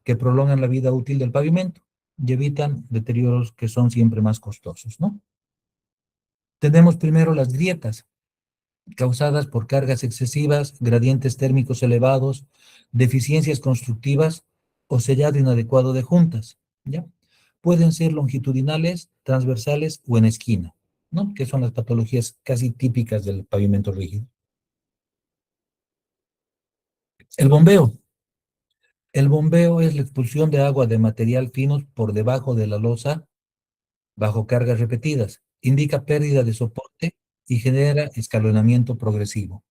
que prolongan la vida útil del pavimento y evitan deterioros que son siempre más costosos, ¿no? Tenemos primero las grietas, causadas por cargas excesivas, gradientes térmicos elevados, deficiencias constructivas o sellado inadecuado de juntas, ¿ya? Pueden ser longitudinales, transversales o en esquina, ¿no? Que son las patologías casi típicas del pavimento rígido. El bombeo. El bombeo es la expulsión de agua de material fino por debajo de la losa bajo cargas repetidas. Indica pérdida de soporte y genera escalonamiento progresivo.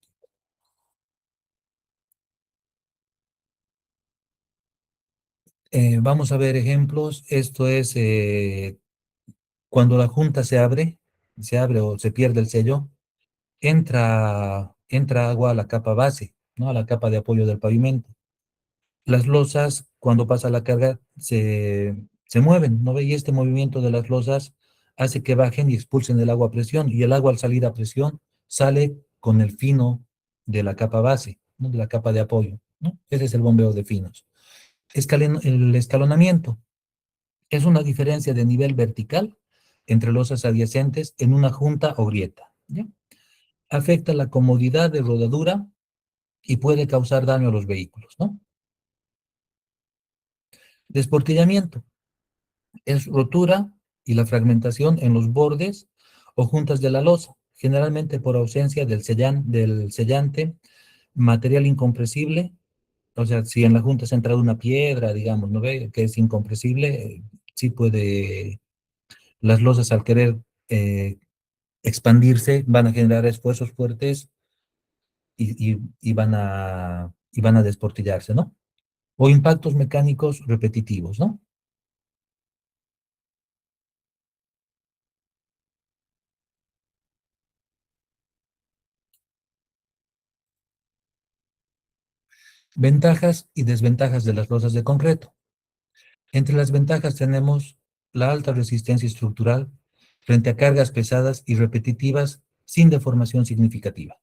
Vamos a ver ejemplos. Esto es cuando la junta se abre o se pierde el sello, entra agua a la capa base, ¿no? A la capa de apoyo del pavimento. Las losas, cuando pasa la carga, se mueven, ¿no ve? Y este movimiento de las losas hace que bajen y expulsen el agua a presión, y el agua al salir a presión sale con el fino de la capa base, ¿no? De la capa de apoyo, ¿no? Ese es el bombeo de finos. El escalonamiento es una diferencia de nivel vertical entre losas adyacentes en una junta o grieta, ¿ya? Afecta la comodidad de rodadura y puede causar daño a los vehículos, ¿no? Desportillamiento es rotura y la fragmentación en los bordes o juntas de la losa, generalmente por ausencia del sellante, material incompresible. O sea, si en la junta se ha entrado una piedra, digamos, ¿no ve? Que es incompresible, sí puede, las losas al querer eh, expandirse van a generar esfuerzos fuertes y van a desportillarse, ¿no? O impactos mecánicos repetitivos, ¿no? Ventajas y desventajas de las losas de concreto. Entre las ventajas tenemos la alta resistencia estructural frente a cargas pesadas y repetitivas sin deformación significativa.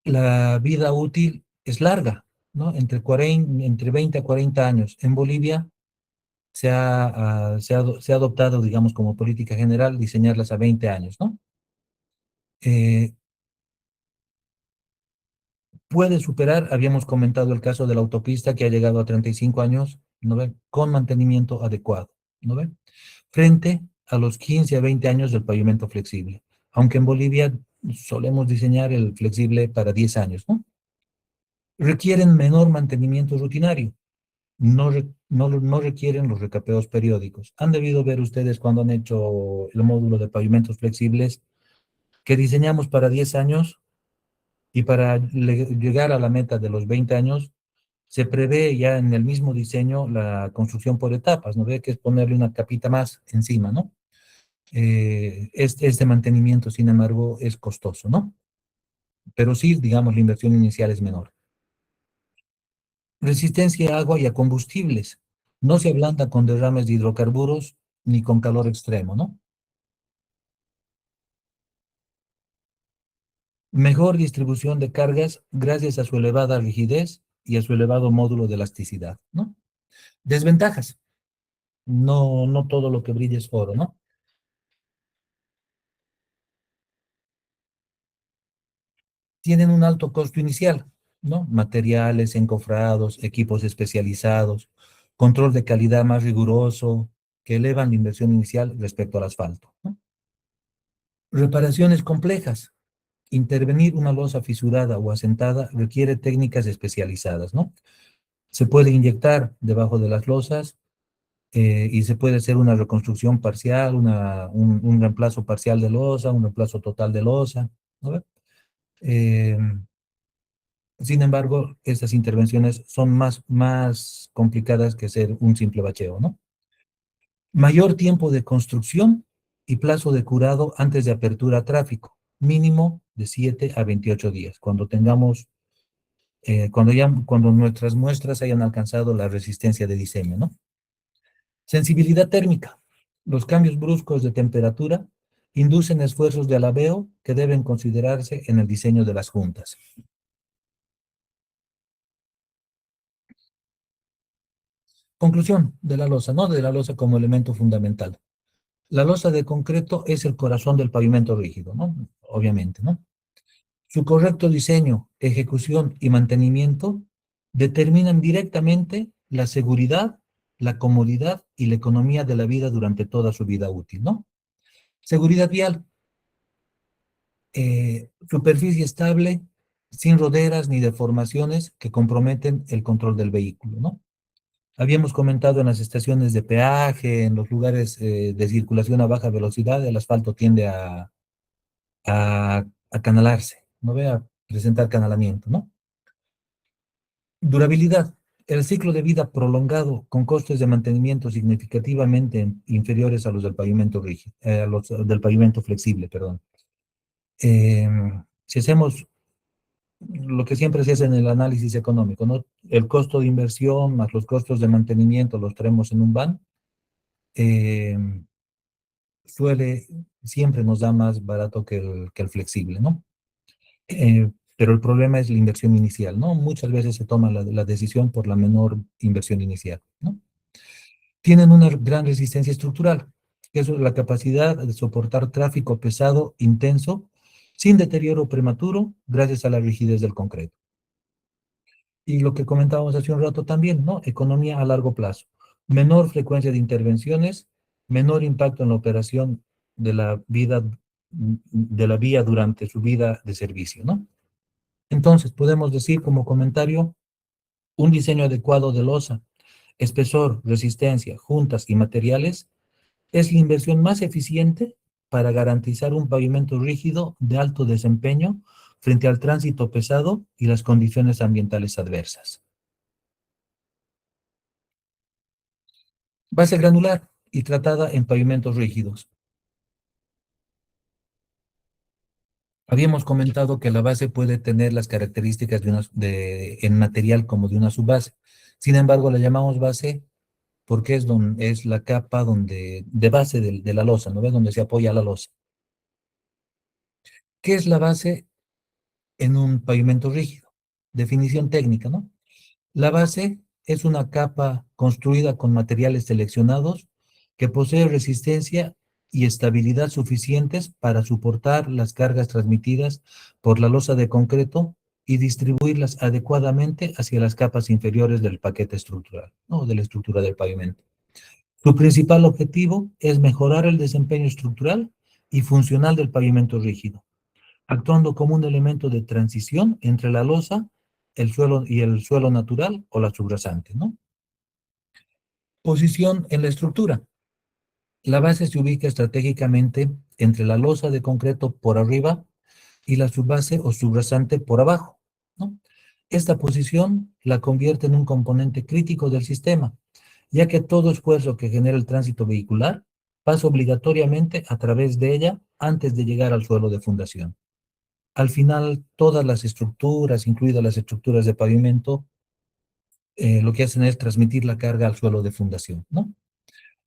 La vida útil es larga, ¿no? Entre 20 a 40 años. En Bolivia se ha adoptado, digamos, como política general, diseñarlas a 20 años, ¿no? Eh, Puede superar, habíamos comentado el caso de la autopista que ha llegado a 35 años, ¿no ve? Con mantenimiento adecuado, ¿no ve? Frente a los 15 a 20 años del pavimento flexible. Aunque en Bolivia solemos diseñar el flexible para 10 años, ¿no? Requieren menor mantenimiento rutinario, no requieren los recapeos periódicos. Han debido ver ustedes cuando han hecho el módulo de pavimentos flexibles que diseñamos para 10 años y para llegar a la meta de los 20 años se prevé ya en el mismo diseño la construcción por etapas, ¿no ve? Que es ponerle una capita más encima, ¿no? Este mantenimiento, sin embargo, es costoso, ¿no? Pero sí, digamos, la inversión inicial es menor. Resistencia a agua y a combustibles. No se ablanda con derrames de hidrocarburos ni con calor extremo, ¿no? Mejor distribución de cargas gracias a su elevada rigidez y a su elevado módulo de elasticidad, ¿no? Desventajas. No todo lo que brilla es oro, ¿no? Tienen un alto costo inicial, ¿no? Materiales, encofrados, equipos especializados, control de calidad más riguroso, que elevan la inversión inicial respecto al asfalto, ¿no? Reparaciones complejas. Intervenir una losa fisurada o asentada requiere técnicas especializadas, ¿no? Se puede inyectar debajo de las losas y se puede hacer una reconstrucción parcial, un reemplazo parcial de losa, un reemplazo total de losa, ¿no? Eh, Sin embargo, estas intervenciones son más complicadas que hacer un simple bacheo, ¿no? Mayor tiempo de construcción y plazo de curado antes de apertura a tráfico, mínimo de 7 a 28 días, cuando nuestras muestras hayan alcanzado la resistencia de diseño, ¿no? Sensibilidad térmica. Los cambios bruscos de temperatura inducen esfuerzos de alabeo que deben considerarse en el diseño de las juntas. Conclusión de la losa, ¿no? De la losa como elemento fundamental. La losa de concreto es el corazón del pavimento rígido, ¿no? Obviamente, ¿no? Su correcto diseño, ejecución y mantenimiento determinan directamente la seguridad, la comodidad y la economía de la vida durante toda su vida útil, ¿no? Seguridad vial, superficie estable, sin roderas ni deformaciones que comprometen el control del vehículo, ¿no? Habíamos comentado en las estaciones de peaje, en los lugares de circulación a baja velocidad, el asfalto tiende a acanalarse, ¿no? Ve a presentar canalamiento, ¿no? Durabilidad. El ciclo de vida prolongado con costes de mantenimiento significativamente inferiores a los del pavimento rígido, a los del pavimento flexible, perdón. Eh, si hacemos lo que siempre se hace en el análisis económico, ¿no? El costo de inversión más los costos de mantenimiento los traemos en un van, eh, suele, siempre nos da más barato que el flexible, ¿no? Pero el problema es la inversión inicial, ¿no? Muchas veces se toma la decisión por la menor inversión inicial, ¿no? Tienen una gran resistencia estructural, que es la capacidad de soportar tráfico pesado, intenso, sin deterioro prematuro, gracias a la rigidez del concreto. Y lo que comentábamos hace un rato también, ¿no? Economía a largo plazo. Menor frecuencia de intervenciones, menor impacto en la operación de la vida, de la vía durante su vida de servicio, ¿no? Entonces, podemos decir como comentario, un diseño adecuado de losa, espesor, resistencia, juntas y materiales es la inversión más eficiente para garantizar un pavimento rígido de alto desempeño frente al tránsito pesado y las condiciones ambientales adversas. Base granular y tratada en pavimentos rígidos. Habíamos comentado que la base puede tener las características en material como de una subbase. Sin embargo, la llamamos base porque es la capa de base de la losa, ¿no ves? Donde se apoya la losa. ¿Qué es la base en un pavimento rígido? Definición técnica, ¿no? La base es una capa construida con materiales seleccionados que posee resistencia y estabilidad suficientes para soportar las cargas transmitidas por la losa de concreto y distribuirlas adecuadamente hacia las capas inferiores del paquete estructural, ¿no? De la estructura del pavimento. Su principal objetivo es mejorar el desempeño estructural y funcional del pavimento rígido, actuando como un elemento de transición entre la losa el suelo natural o la subrasante, ¿no? Posición en la estructura. La base se ubica estratégicamente entre la losa de concreto por arriba y la subbase o subrasante por abajo, ¿no? Esta posición la convierte en un componente crítico del sistema, ya que todo esfuerzo que genera el tránsito vehicular pasa obligatoriamente a través de ella antes de llegar al suelo de fundación. Al final, todas las estructuras, incluidas las estructuras de pavimento, lo que hacen es transmitir la carga al suelo de fundación, ¿no?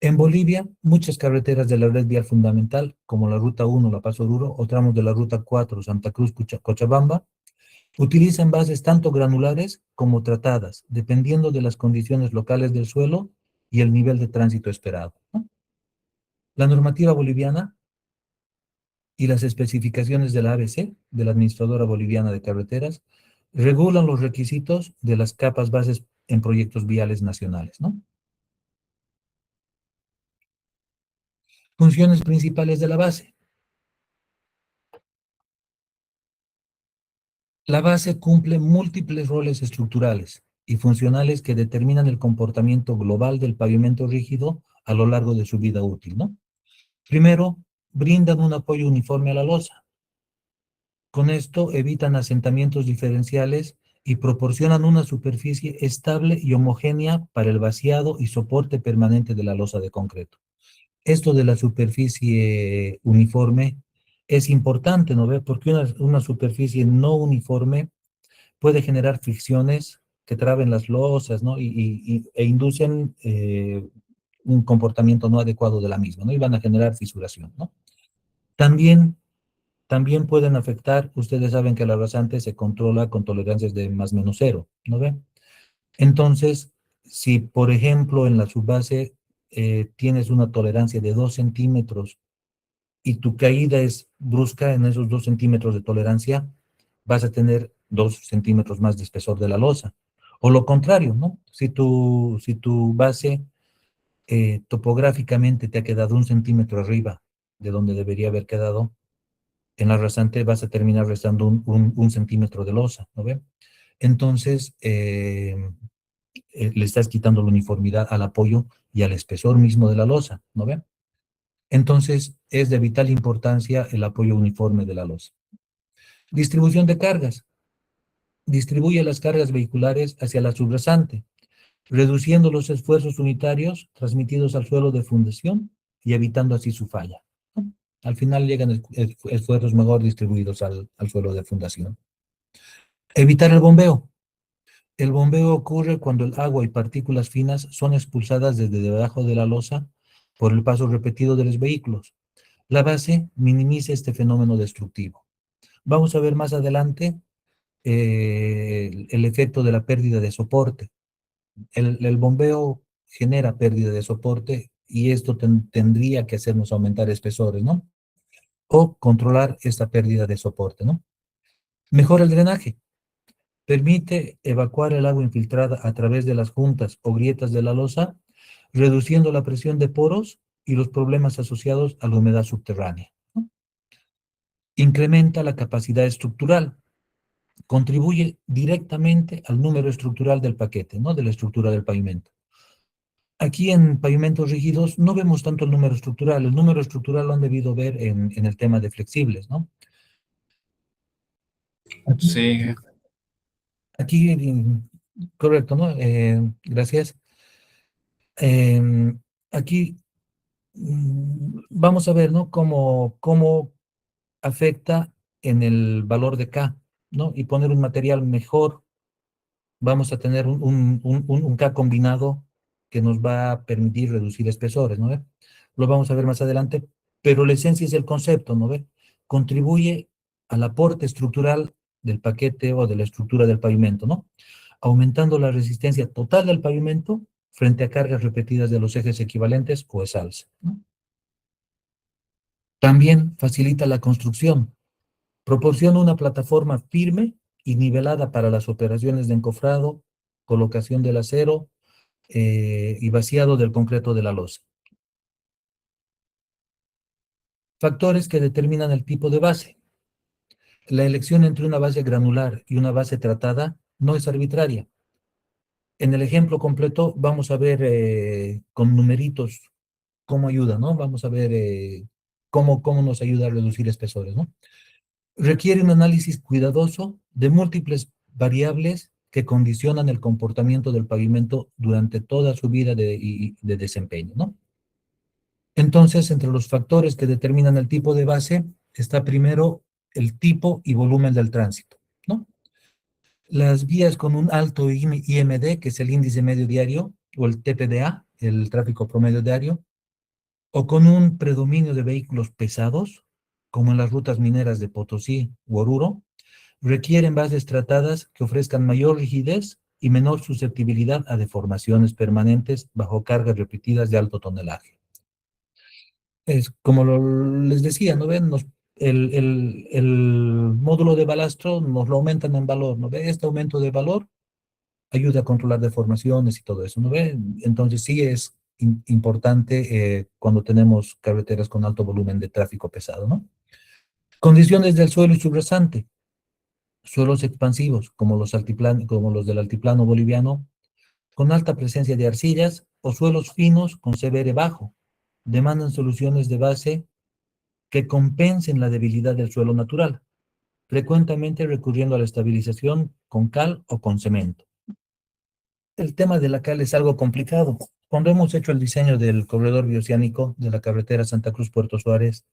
En Bolivia, muchas carreteras de la red vial fundamental, como la Ruta 1, La Paz Oruro, o tramos de la Ruta 4, Santa Cruz, Cochabamba, utilizan bases tanto granulares como tratadas, dependiendo de las condiciones locales del suelo y el nivel de tránsito esperado, ¿no? La normativa boliviana y las especificaciones de la ABC, de la Administradora Boliviana de Carreteras, regulan los requisitos de las capas bases en proyectos viales nacionales, ¿no? Funciones principales de la base. La base cumple múltiples roles estructurales y funcionales que determinan el comportamiento global del pavimento rígido a lo largo de su vida útil, ¿no? Primero, brindan un apoyo uniforme a la losa. Con esto evitan asentamientos diferenciales y proporcionan una superficie estable y homogénea para el vaciado y soporte permanente de la losa de concreto. Esto de la superficie uniforme es importante, ¿no ve? Porque una superficie no uniforme puede generar fricciones que traben las losas, ¿no? E inducen un comportamiento no adecuado de la misma, ¿no? Y van a generar fisuración, ¿no? También, también pueden afectar, ustedes saben que la rasante se controla con tolerancias de más menos cero, ¿no ven? Entonces, si, por ejemplo, en la subbase tienes una tolerancia de 2 centímetros y tu caída es brusca en esos 2 centímetros de tolerancia, vas a tener 2 centímetros más de espesor de la losa. O lo contrario, ¿no? Si tu base topográficamente te ha quedado 1 centímetro arriba de donde debería haber quedado, en la rasante vas a terminar restando un centímetro de losa, ¿no ve? Entonces, le estás quitando la uniformidad al apoyo y al espesor mismo de la losa, ¿no ve? Entonces, es de vital importancia el apoyo uniforme de la losa. Distribución de cargas. Distribuye las cargas vehiculares hacia la subrasante, reduciendo los esfuerzos unitarios transmitidos al suelo de fundación y evitando así su falla, ¿no? Al final llegan esfuerzos mejor distribuidos al suelo de fundación. Evitar el bombeo. El bombeo ocurre cuando el agua y partículas finas son expulsadas desde debajo de la losa por el paso repetido de los vehículos. La base minimiza este fenómeno destructivo. Vamos a ver más adelante el efecto de la pérdida de soporte. El bombeo genera pérdida de soporte y esto tendría que hacernos aumentar espesores, ¿no? O controlar esta pérdida de soporte, ¿no? Mejora el drenaje. Permite evacuar el agua infiltrada a través de las juntas o grietas de la losa, reduciendo la presión de poros y los problemas asociados a la humedad subterránea, ¿no? Incrementa la capacidad estructural. Contribuye directamente al número estructural del paquete, ¿no? De la estructura del pavimento. Aquí en pavimentos rígidos no vemos tanto el número estructural lo han debido ver en el tema de flexibles, ¿no? Aquí, Sí, correcto, ¿no? Gracias. Eh, aquí vamos a ver, ¿no? Cómo afecta en el valor de K, ¿no? Y poner un material mejor, vamos a tener un K combinado que nos va a permitir reducir espesores, ¿no ve? Lo vamos a ver más adelante, pero la esencia es el concepto, ¿no ve? Contribuye al aporte estructural del paquete o de la estructura del pavimento, ¿no? Aumentando la resistencia total del pavimento frente a cargas repetidas de los ejes equivalentes o ESALS, ¿no? También facilita la construcción, proporciona una plataforma firme y nivelada para las operaciones de encofrado, colocación del acero y vaciado del concreto de la losa. Factores que determinan el tipo de base. La elección entre una base granular y una base tratada no es arbitraria. En el ejemplo completo vamos a ver con numeritos cómo ayuda, ¿no? Vamos a ver cómo nos ayuda a reducir espesores, ¿no? Requiere un análisis cuidadoso de múltiples variables que condicionan el comportamiento del pavimento durante toda su vida de desempeño, ¿no? Entonces, entre los factores que determinan el tipo de base, está primero el tipo y volumen del tránsito, ¿no? Las vías con un alto IMD, que es el índice medio diario, o el TPDA, el tráfico promedio diario, o con un predominio de vehículos pesados, como en las rutas mineras de Potosí u Oruro, requieren bases tratadas que ofrezcan mayor rigidez y menor susceptibilidad a deformaciones permanentes bajo cargas repetidas de alto tonelaje. Es como les decía, ¿no ven? El módulo de balastro nos lo aumentan en valor, ¿no ve? Este aumento de valor ayuda a controlar deformaciones y todo eso, ¿no ve? Entonces sí es importante cuando tenemos carreteras con alto volumen de tráfico pesado, ¿no? Condiciones del suelo y subrasante. Suelos expansivos, como los del altiplano boliviano, con alta presencia de arcillas, o suelos finos con CBR bajo, demandan soluciones de base que compensen la debilidad del suelo natural, frecuentemente recurriendo a la estabilización con cal o con cemento. El tema de la cal es algo complicado. Cuando hemos hecho el diseño del corredor bioceánico de la carretera Santa Cruz-Puerto Suárez,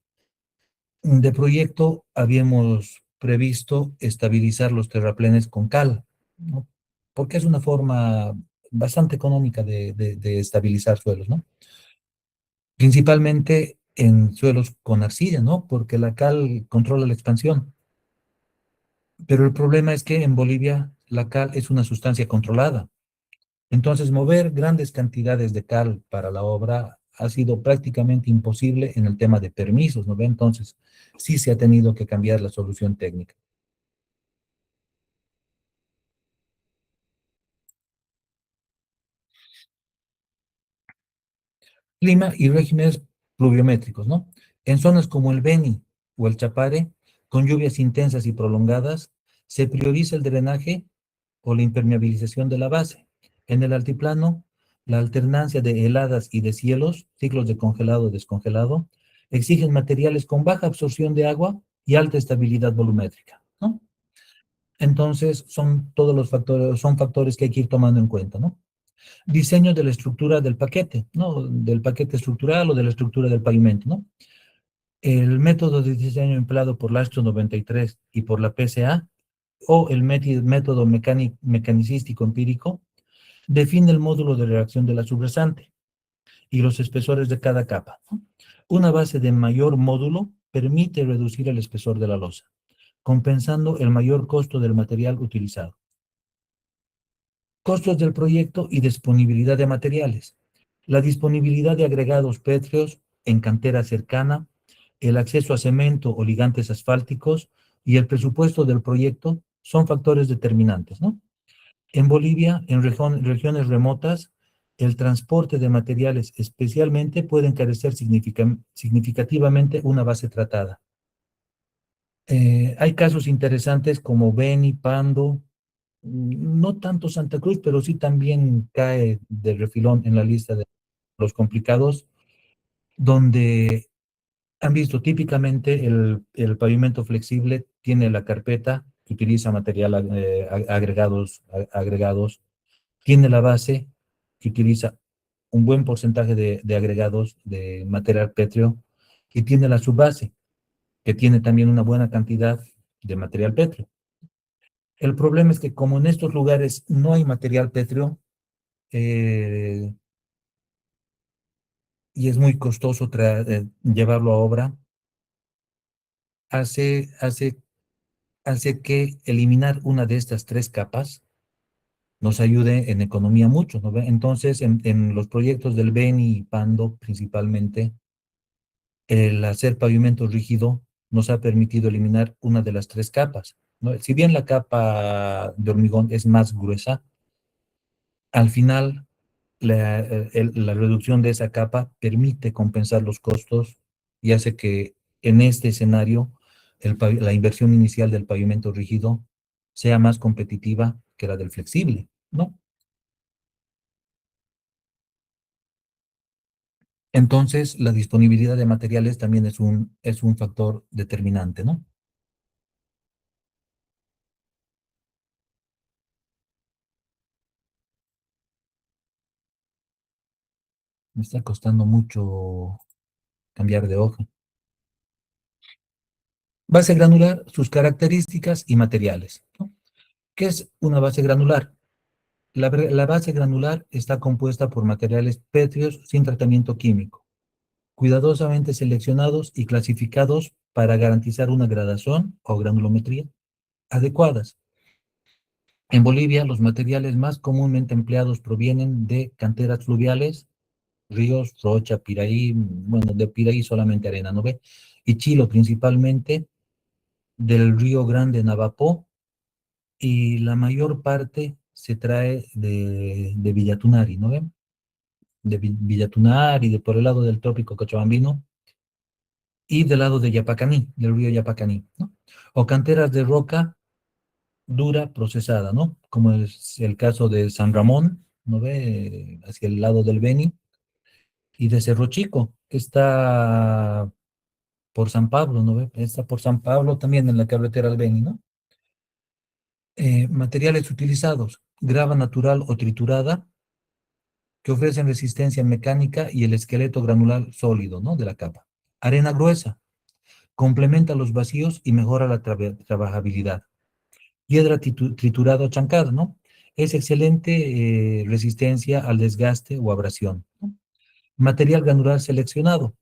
de proyecto habíamos previsto estabilizar los terraplenes con cal, ¿no? Porque es una forma bastante económica de estabilizar suelos, ¿no? Principalmente en suelos con arcilla, ¿no? Porque la cal controla la expansión. Pero el problema es que en Bolivia la cal es una sustancia controlada. Entonces, mover grandes cantidades de cal para la obra ha sido prácticamente imposible en el tema de permisos, ¿no ve? Entonces, sí se ha tenido que cambiar la solución técnica. Clima y regímenes pluviométricos, ¿no? En zonas como el Beni o el Chapare, con lluvias intensas y prolongadas, se prioriza el drenaje o la impermeabilización de la base. En el altiplano, la alternancia de heladas y de cielos, ciclos de congelado y descongelado, exigen materiales con baja absorción de agua y alta estabilidad volumétrica, ¿no? Entonces, son todos los factores, son factores que hay que ir tomando en cuenta, ¿no? Diseño de la estructura del paquete, ¿no? Del paquete estructural o de la estructura del pavimento, ¿no? El método de diseño empleado por la ASTO 93 y por la PSA, o el método mecanicístico empírico, define el módulo de reacción de la subrasante y los espesores de cada capa, ¿no? Una base de mayor módulo permite reducir el espesor de la losa, compensando el mayor costo del material utilizado. Costos del proyecto y disponibilidad de materiales. La disponibilidad de agregados pétreos en cantera cercana, el acceso a cemento o ligantes asfálticos y el presupuesto del proyecto son factores determinantes, ¿no? En Bolivia, en regiones remotas, el transporte de materiales especialmente puede encarecer significativamente una base tratada. Hay casos interesantes como Beni, Pando, no tanto Santa Cruz, pero sí también cae de refilón en la lista de los complicados, donde han visto típicamente el pavimento flexible tiene la carpeta que utiliza material agregados, tiene la base que utiliza un buen porcentaje de agregados de material pétreo y tiene la subbase que tiene también una buena cantidad de material pétreo. El problema es que como en estos lugares no hay material pétreo, eh, y es muy costoso llevarlo a obra, hace, hace, hace que eliminar una de estas tres capas nos ayude en economía mucho, ¿no ve? Entonces, en los proyectos del Beni y Pando, principalmente, el hacer pavimento rígido nos ha permitido eliminar una de las tres capas, ¿no? Si bien la capa de hormigón es más gruesa, al final la reducción de esa capa permite compensar los costos y hace que en este escenario la inversión inicial del pavimento rígido sea más competitiva que la del flexible, ¿no? Entonces, la disponibilidad de materiales también es un factor determinante, ¿no? Me está costando mucho cambiar de hoja. Base granular, sus características y materiales, ¿no? ¿Qué es una base granular? La base granular está compuesta por materiales pétreos sin tratamiento químico, cuidadosamente seleccionados y clasificados para garantizar una gradación o granulometría adecuadas. En Bolivia, los materiales más comúnmente empleados provienen de canteras fluviales, ríos, Rocha, Piraí, bueno, de Piraí solamente arena, ¿no ve? Y Chilo principalmente, del río Grande Navapó, y la mayor parte se trae de Villatunari, ¿no ven? De Villatunari, de por el lado del trópico cochabambino, y del lado de Yapacaní, del río Yapacaní, ¿no? O canteras de roca dura procesada, ¿no? Como es el caso de San Ramón, ¿no ve? Hacia el lado del Beni, y de Cerro Chico, que está por San Pablo, ¿no ve? Está por San Pablo también en la carretera al Beni, ¿no? Materiales utilizados, grava natural o triturada, que ofrecen resistencia mecánica y el esqueleto granular sólido, ¿no? De la capa. Arena gruesa, complementa los vacíos y mejora la trabajabilidad. Piedra triturada o chancada, ¿no? Es excelente resistencia al desgaste o abrasión, ¿no? Material granular seleccionado,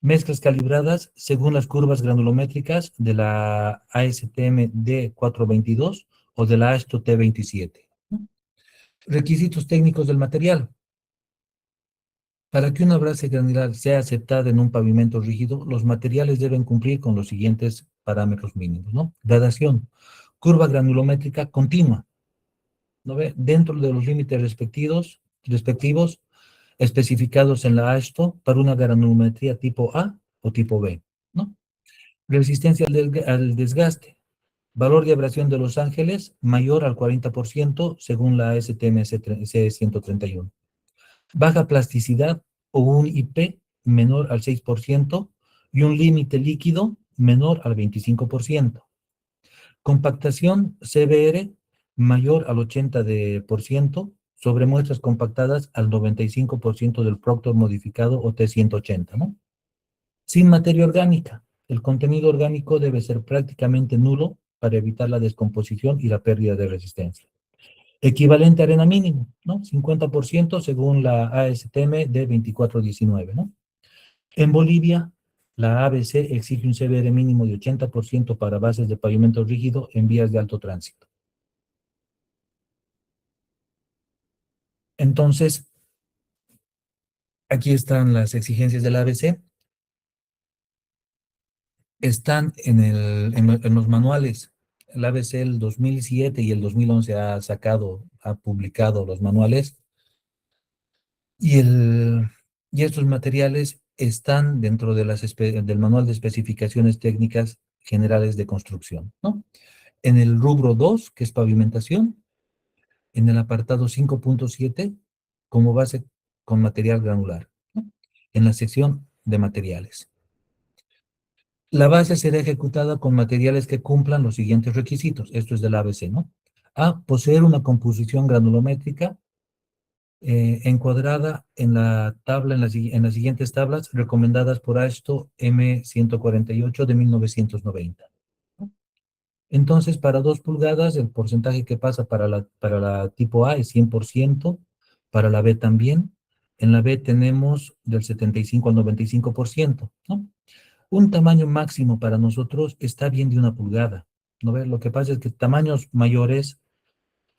mezclas calibradas según las curvas granulométricas de la ASTM D422 o de la ASTO T27, ¿no? Requisitos técnicos del material. Para que una base granular sea aceptada en un pavimento rígido, los materiales deben cumplir con los siguientes parámetros mínimos, ¿no? Gradación, curva granulométrica continua, ¿no ve? Dentro de los límites respectivos especificados en la AASHTO para una granulometría tipo A o tipo B, ¿no? Resistencia al desgaste, valor de abrasión de los ángeles mayor al 40% según la STM C131. Baja plasticidad o un IP menor al 6% y un límite líquido menor al 25%. Compactación CBR mayor al 80% sobre muestras compactadas al 95% del Proctor modificado o T180, ¿no? Sin materia orgánica. El contenido orgánico debe ser prácticamente nulo para evitar la descomposición y la pérdida de resistencia. Equivalente a arena mínimo, ¿no? 50% según la ASTM de 2419, ¿no? En Bolivia, la ABC exige un CBR mínimo de 80% para bases de pavimento rígido en vías de alto tránsito. Entonces, aquí están las exigencias de la ABC. Están en los manuales. El ABC el 2007 y el 2011 ha publicado los manuales y, y estos materiales están dentro de del manual de especificaciones técnicas generales de construcción, ¿no? En el rubro 2, que es pavimentación, en el apartado 5.7, como base con material granular, ¿no? En la sección de materiales. La base será ejecutada con materiales que cumplan los siguientes requisitos. Esto es del ABC, ¿no? A, poseer una composición granulométrica encuadrada en la tabla, en las siguientes tablas recomendadas por AASHTO M148 de 1990. ¿No? Entonces, para 2 pulgadas, el porcentaje que pasa para la tipo A es 100%, para la B también. En la B tenemos del 75 al 95%, ¿no? Un tamaño máximo para nosotros está bien de 1 pulgada, ¿no ves? Lo que pasa es que tamaños mayores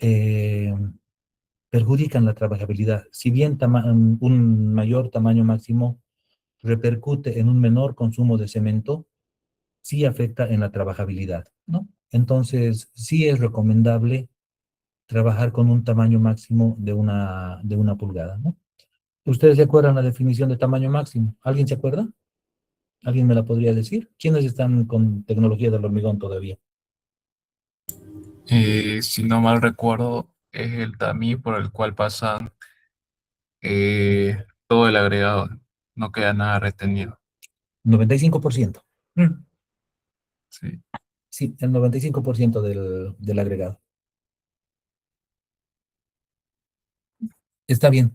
eh, perjudican la trabajabilidad. Si bien un mayor tamaño máximo repercute en un menor consumo de cemento, sí afecta en la trabajabilidad, ¿no? Entonces, sí es recomendable trabajar con un tamaño máximo de una pulgada, ¿no? ¿Ustedes se acuerdan la definición de tamaño máximo? ¿Alguien se acuerda? ¿Alguien me la podría decir? ¿Quiénes están con tecnología del hormigón todavía? Si no mal recuerdo, es el TAMI por el cual pasan todo el agregado, no queda nada retenido. 95%. Mm. Sí. Sí, el 95% del agregado. Está bien.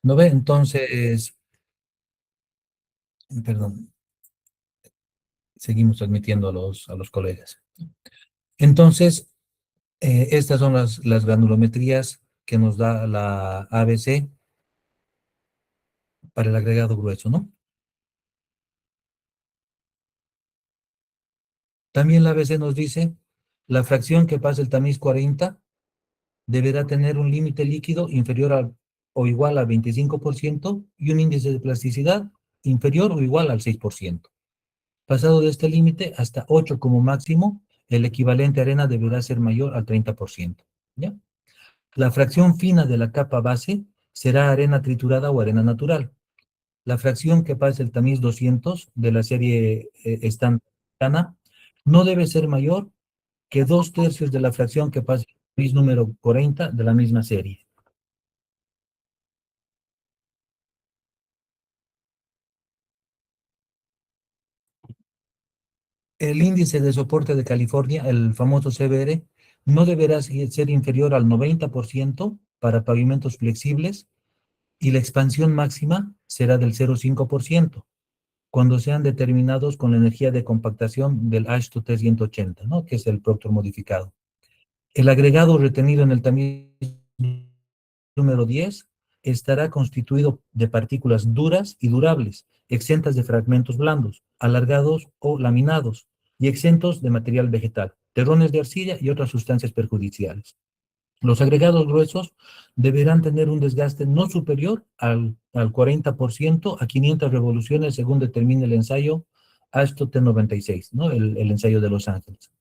¿No ve? Entonces, perdón, seguimos transmitiendo a los colegas. Entonces, estas son las granulometrías que nos da la ABC para el agregado grueso, ¿no? También la ABC nos dice, la fracción que pasa el tamiz 40 deberá tener un límite líquido inferior o igual al 25% y un índice de plasticidad inferior o igual al 6%. Pasado de este límite, hasta 8 como máximo, el equivalente a arena deberá ser mayor al 30%. ¿Ya? La fracción fina de la capa base será arena triturada o arena natural. La fracción que pasa el tamiz 200 de la serie estándar no debe ser mayor que 2/3 de la fracción que pasa el tamiz número 40 de la misma serie. El índice de soporte de California, el famoso CBR, no deberá ser inferior al 90% para pavimentos flexibles y la expansión máxima será del 0,5% cuando sean determinados con la energía de compactación del AASHTO T180, ¿no? Que es el Proctor modificado. El agregado retenido en el tamiz número 10 estará constituido de partículas duras y durables, exentas de fragmentos blandos, alargados o laminados, y exentos de material vegetal, terrones de arcilla y otras sustancias perjudiciales. Los agregados gruesos deberán tener un desgaste no superior al 40% a 500 revoluciones según determine el ensayo ASTO T96, ¿no? El ensayo de Los Ángeles.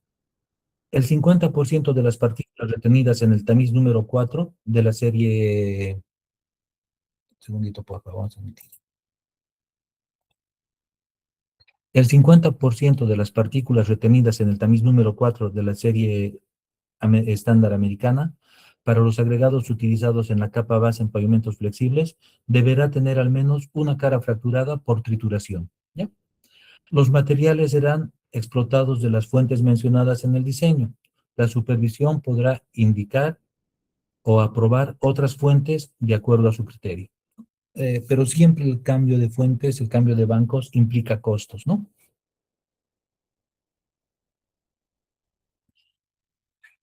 El 50% de las partículas retenidas en el tamiz número 4 de la serie... Un segundito, por favor, vamos a emitir. El 50% de las partículas retenidas en el tamiz número 4 de la serie estándar americana para los agregados utilizados en la capa base en pavimentos flexibles deberá tener al menos una cara fracturada por trituración, ¿ya? Los materiales serán explotados de las fuentes mencionadas en el diseño. La supervisión podrá indicar o aprobar otras fuentes de acuerdo a su criterio. Pero siempre el cambio de fuentes, el cambio de bancos implica costos, ¿no?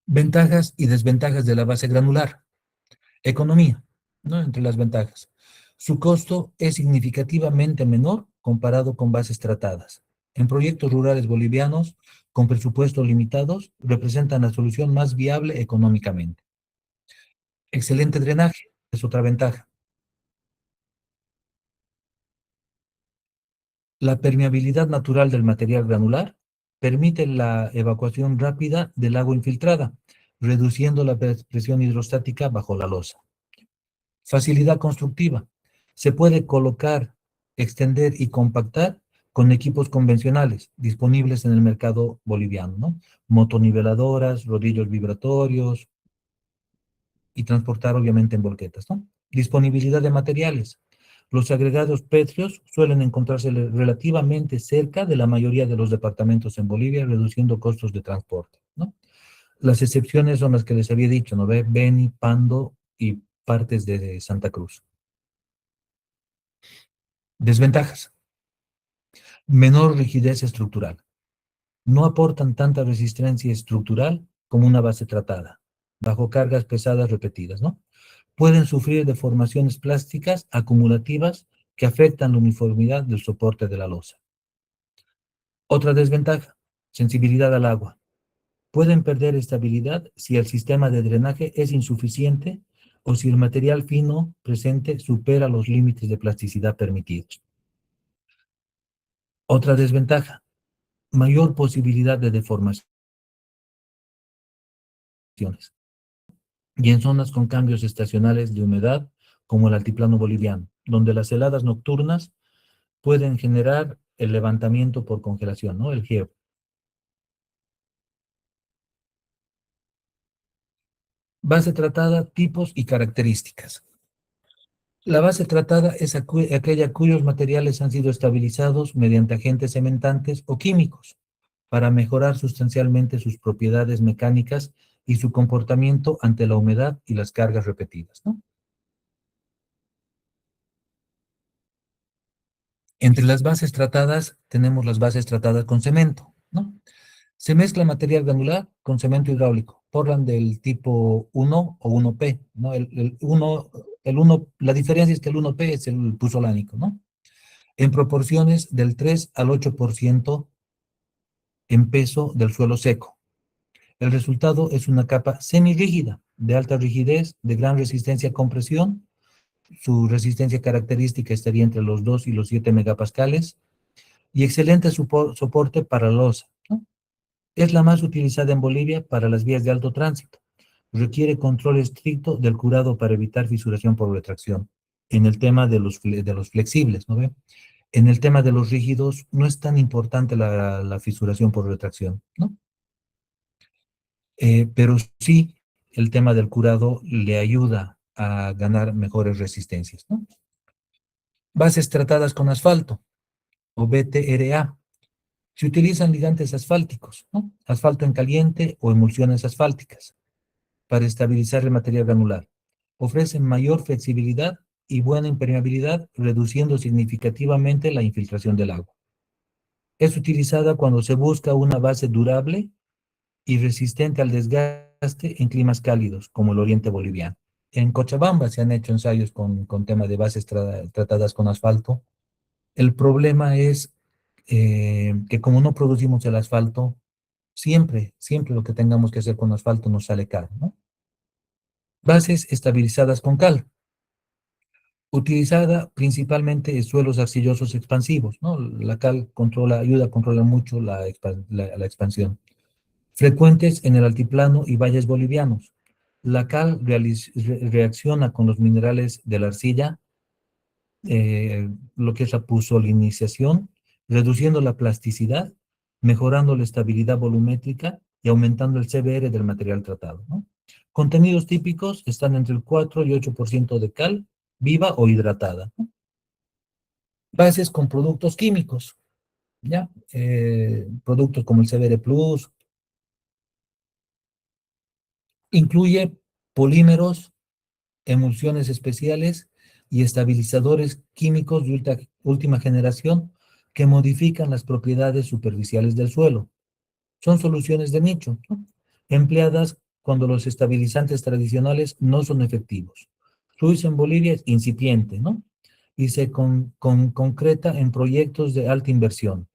Ventajas y desventajas de la base granular. Economía, ¿no? Entre las ventajas. Su costo es significativamente menor comparado con bases tratadas. En proyectos rurales bolivianos, con presupuestos limitados, representan la solución más viable económicamente. Excelente drenaje es otra ventaja. La permeabilidad natural del material granular permite la evacuación rápida del agua infiltrada, reduciendo la presión hidrostática bajo la losa. Facilidad constructiva. Se puede colocar, extender y compactar con equipos convencionales disponibles en el mercado boliviano, ¿no? Motoniveladoras, rodillos vibratorios y transportar obviamente en volquetas, ¿no? Disponibilidad de materiales. Los agregados pétreos suelen encontrarse relativamente cerca de la mayoría de los departamentos en Bolivia, reduciendo costos de transporte, ¿no? Las excepciones son las que les había dicho, ¿no? Beni, Pando y partes de Santa Cruz. Desventajas. Menor rigidez estructural. No aportan tanta resistencia estructural como una base tratada, bajo cargas pesadas repetidas, ¿no? Pueden sufrir deformaciones plásticas acumulativas que afectan la uniformidad del soporte de la losa. Otra desventaja, sensibilidad al agua. Pueden perder estabilidad si el sistema de drenaje es insuficiente o si el material fino presente supera los límites de plasticidad permitidos. Otra desventaja, mayor posibilidad de deformaciones. Y en zonas con cambios estacionales de humedad, como el altiplano boliviano, donde las heladas nocturnas pueden generar el levantamiento por congelación, ¿no? El GEO. Base tratada, tipos y características. La base tratada es aquella cuyos materiales han sido estabilizados mediante agentes cementantes o químicos para mejorar sustancialmente sus propiedades mecánicas y su comportamiento ante la humedad y las cargas repetidas, ¿no? Entre las bases tratadas tenemos las bases tratadas con cemento, ¿no? Se mezcla material granular con cemento hidráulico, Portland del tipo 1 o 1P, ¿no? La diferencia es que el 1P es el puzolánico, ¿no? En proporciones del 3 al 8% en peso del suelo seco. El resultado es una capa semirrígida, de alta rigidez, de gran resistencia a compresión. Su resistencia característica estaría entre los 2 y los 7 megapascales y excelente soporte para losa, ¿no? Es la más utilizada en Bolivia para las vías de alto tránsito. Requiere control estricto del curado para evitar fisuración por retracción. En el tema de los flexibles, ¿no ve? En el tema de los rígidos no es tan importante la fisuración por retracción, ¿no? Pero sí el tema del curado le ayuda a ganar mejores resistencias, ¿no? Bases tratadas con asfalto o BTRA. Se utilizan ligantes asfálticos, ¿no? Asfalto en caliente o emulsiones asfálticas para estabilizar el material granular. Ofrecen mayor flexibilidad y buena impermeabilidad, reduciendo significativamente la infiltración del agua. Es utilizada cuando se busca una base durable y resistente al desgaste en climas cálidos, como el oriente boliviano. En Cochabamba se han hecho ensayos con tema de bases tratadas con asfalto. El problema es que como no producimos el asfalto, siempre lo que tengamos que hacer con asfalto nos sale caro, ¿no? Bases estabilizadas con cal, utilizada principalmente en suelos arcillosos expansivos, ¿no? La cal ayuda a controlar mucho la expansión. Frecuentes en el altiplano y valles bolivianos. La cal reacciona con los minerales de la arcilla, lo que es la puzzolinización, reduciendo la plasticidad, mejorando la estabilidad volumétrica y aumentando el CBR del material tratado, ¿no? Contenidos típicos están entre el 4 y 8% de cal, viva o hidratada, ¿no? Bases con productos químicos, ¿ya? Productos como el CBR Plus, incluye polímeros, emulsiones especiales y estabilizadores químicos de última generación que modifican las propiedades superficiales del suelo. Son soluciones de nicho, ¿no? Empleadas cuando los estabilizantes tradicionales no son efectivos. Su uso en Bolivia es incipiente, ¿no? Y se concreta en proyectos de alta inversión.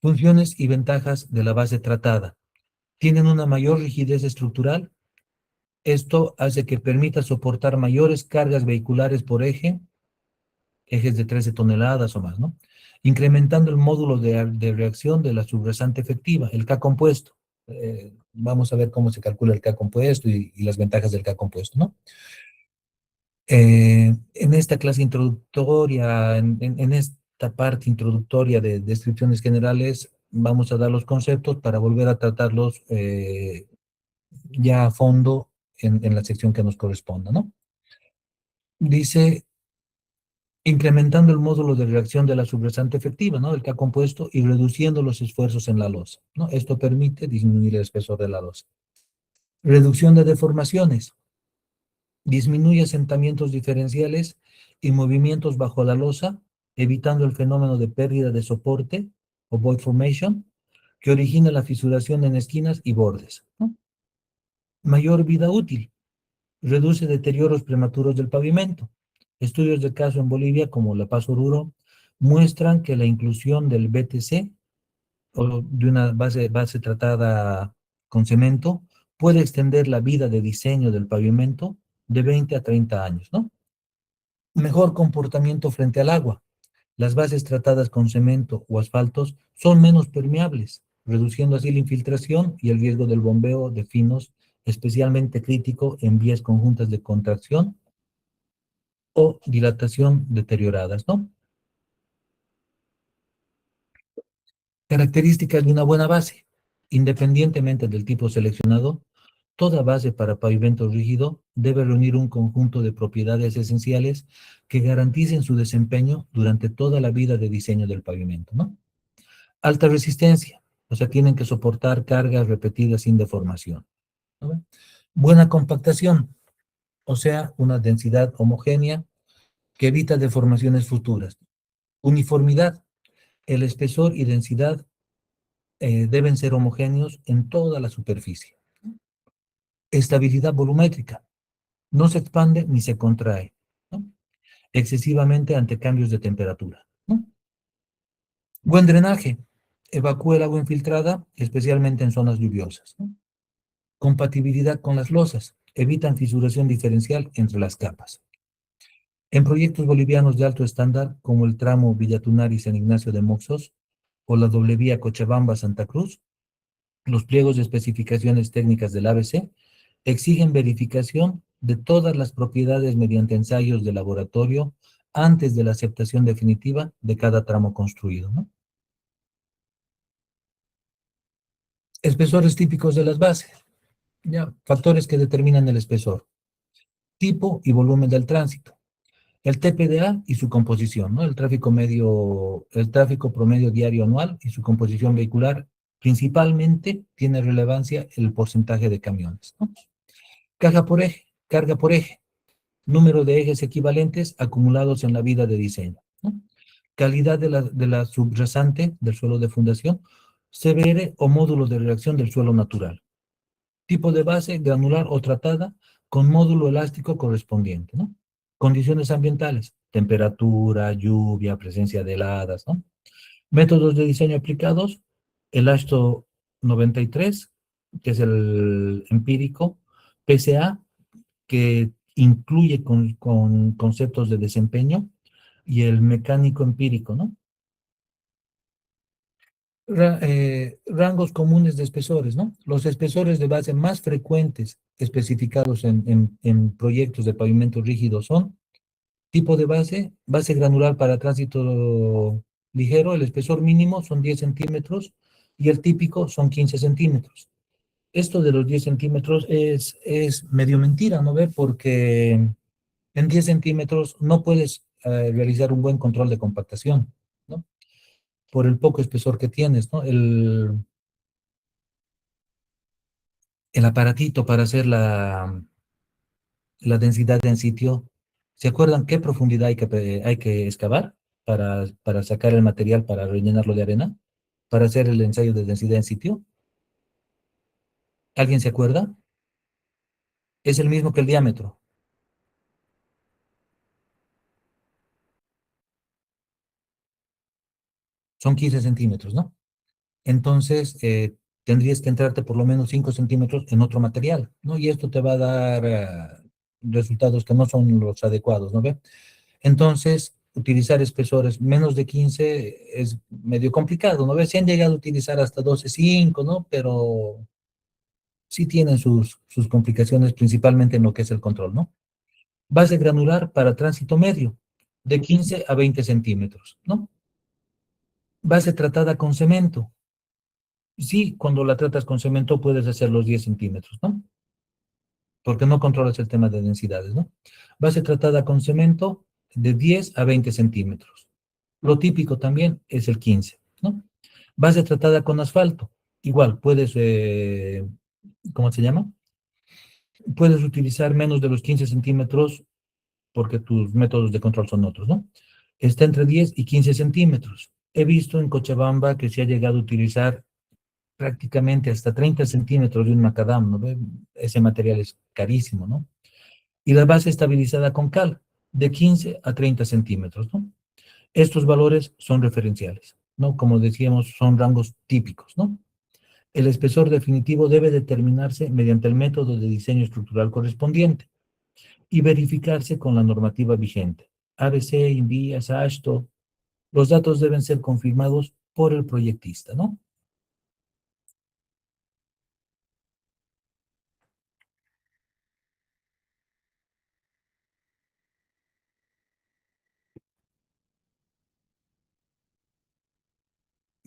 Funciones y ventajas de la base tratada. Tienen una mayor rigidez estructural. Esto hace que permita soportar mayores cargas vehiculares por eje, ejes de 13 toneladas o más, ¿no? Incrementando el módulo de reacción de la subrasante efectiva, el K compuesto. Vamos a ver cómo se calcula el K compuesto y las ventajas del K compuesto, ¿no? En esta clase introductoria, en esta parte introductoria de descripciones generales, vamos a dar los conceptos para volver a tratarlos ya a fondo en la sección que nos corresponda, ¿no? Dice, incrementando el módulo de reacción de la subrasante efectiva, ¿no? El K compuesto y reduciendo los esfuerzos en la losa, ¿no? Esto permite disminuir el espesor de la losa. Reducción de deformaciones. Disminuye asentamientos diferenciales y movimientos bajo la losa, evitando el fenómeno de pérdida de soporte o void formation, que origina la fisuración en esquinas y bordes, ¿no? Mayor vida útil. Reduce deterioros prematuros del pavimento. Estudios de caso en Bolivia, como La Paz Oruro, muestran que la inclusión del BTC, o de una base tratada con cemento, puede extender la vida de diseño del pavimento de 20 a 30 años, ¿no? Mejor comportamiento frente al agua. Las bases tratadas con cemento o asfaltos son menos permeables, reduciendo así la infiltración y el riesgo del bombeo de finos, especialmente crítico en vías conjuntas de contracción o dilatación deterioradas, ¿no? Características de una buena base. Independientemente del tipo seleccionado, toda base para pavimento rígido debe reunir un conjunto de propiedades esenciales que garanticen su desempeño durante toda la vida de diseño del pavimento, ¿no? Alta resistencia, o sea, tienen que soportar cargas repetidas sin deformación, ¿no? Buena compactación, o sea, una densidad homogénea que evita deformaciones futuras. Uniformidad, el espesor y densidad deben ser homogéneos en toda la superficie. Estabilidad volumétrica, no se expande ni se contrae, ¿no? Excesivamente ante cambios de temperatura, ¿no? Buen drenaje, evacúa el agua infiltrada, especialmente en zonas lluviosas, ¿no? Compatibilidad con las losas, evitan fisuración diferencial entre las capas. En proyectos bolivianos de alto estándar, como el tramo Villatunari-San Ignacio de Moxos o la doble vía Cochabamba-Santa Cruz, los pliegos de especificaciones técnicas del ABC exigen verificación de todas las propiedades mediante ensayos de laboratorio antes de la aceptación definitiva de cada tramo construido, ¿no? Espesores típicos de las bases, ya, factores que determinan el espesor, tipo y volumen del tránsito, el TPDA y su composición, ¿no? El tráfico promedio diario anual y su composición vehicular, principalmente tiene relevancia el porcentaje de camiones, ¿no? Carga por eje, número de ejes equivalentes acumulados en la vida de diseño, ¿no? Calidad de la subrasante del suelo de fundación, CBR o módulo de reacción del suelo natural. Tipo de base, granular o tratada, con módulo elástico correspondiente, ¿no? Condiciones ambientales, temperatura, lluvia, presencia de heladas, ¿no? Métodos de diseño aplicados, el ASTO 93, que es el empírico, PCA, que incluye con conceptos de desempeño, y el mecánico empírico, ¿no? Rangos comunes de espesores, ¿no? Los espesores de base más frecuentes especificados en proyectos de pavimento rígido son tipo de base, base granular para tránsito ligero, el espesor mínimo son 10 centímetros y el típico son 15 centímetros. Esto de los 10 centímetros es medio mentira, ¿no ve? Porque en 10 centímetros no puedes realizar un buen control de compactación, ¿no? Por el poco espesor que tienes, ¿no? El aparatito para hacer la densidad en sitio, ¿se acuerdan qué profundidad hay que excavar para sacar el material, para rellenarlo de arena, para hacer el ensayo de densidad en sitio? ¿Alguien se acuerda? Es el mismo que el diámetro, son 15 centímetros, ¿no? Entonces, tendrías que entrarte por lo menos 5 centímetros en otro material, ¿no? Y esto te va a dar resultados que no son los adecuados, ¿no ve? Entonces, utilizar espesores menos de 15 es medio complicado, ¿no ves? Se han llegado a utilizar hasta 12,5, ¿no? Pero sí tienen sus complicaciones, principalmente en lo que es el control, ¿no? Base granular para tránsito medio, de 15 a 20 centímetros, ¿no? Base tratada con cemento. Sí, cuando la tratas con cemento puedes hacer los 10 centímetros, ¿no? Porque no controlas el tema de densidades, ¿no? Base tratada con cemento de 10 a 20 centímetros. Lo típico también es el 15, ¿no? Base tratada con asfalto. Igual, puedes, ¿cómo se llama? Puedes utilizar menos de los 15 centímetros porque tus métodos de control son otros, ¿no? Está entre 10 y 15 centímetros. He visto en Cochabamba que se ha llegado a utilizar prácticamente hasta 30 centímetros de un macadam, ¿no? Ese material es carísimo, ¿no? Y la base estabilizada con cal, de 15 a 30 centímetros, ¿no? Estos valores son referenciales, ¿no? Como decíamos, son rangos típicos, ¿no? El espesor definitivo debe determinarse mediante el método de diseño estructural correspondiente y verificarse con la normativa vigente. ABC, INVIA, SASTO, los datos deben ser confirmados por el proyectista, ¿no?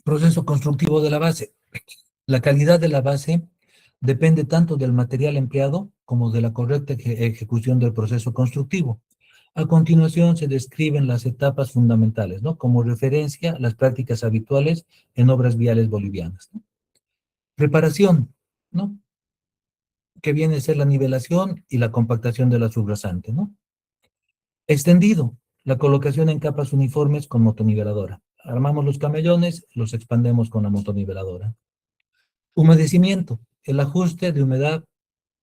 Proceso constructivo de la base. La calidad de la base depende tanto del material empleado como de la correcta ejecución del proceso constructivo. A continuación se describen las etapas fundamentales, ¿no? Como referencia, las prácticas habituales en obras viales bolivianas, ¿no? Preparación, ¿no? Que viene a ser la nivelación y la compactación de la subrasante, ¿no? Extendido, la colocación en capas uniformes con motoniveladora. Armamos los camellones, los expandemos con la motoniveladora. Humedecimiento, el ajuste de humedad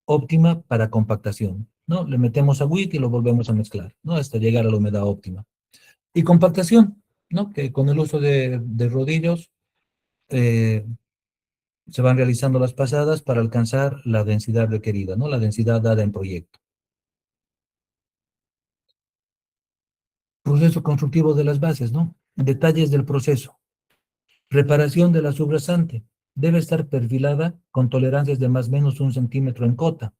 óptima para compactación, ¿no? Le metemos agüita y lo volvemos a mezclar, ¿no? Hasta llegar a la humedad óptima. Y compactación, ¿no? Que con el uso de rodillos eh, se van realizando las pasadas para alcanzar la densidad requerida, ¿no? La densidad dada en proyecto. Proceso constructivo de las bases, ¿no? Detalles del proceso. Reparación de la subrasante. Debe estar perfilada con tolerancias de más o menos 1 centímetro en cota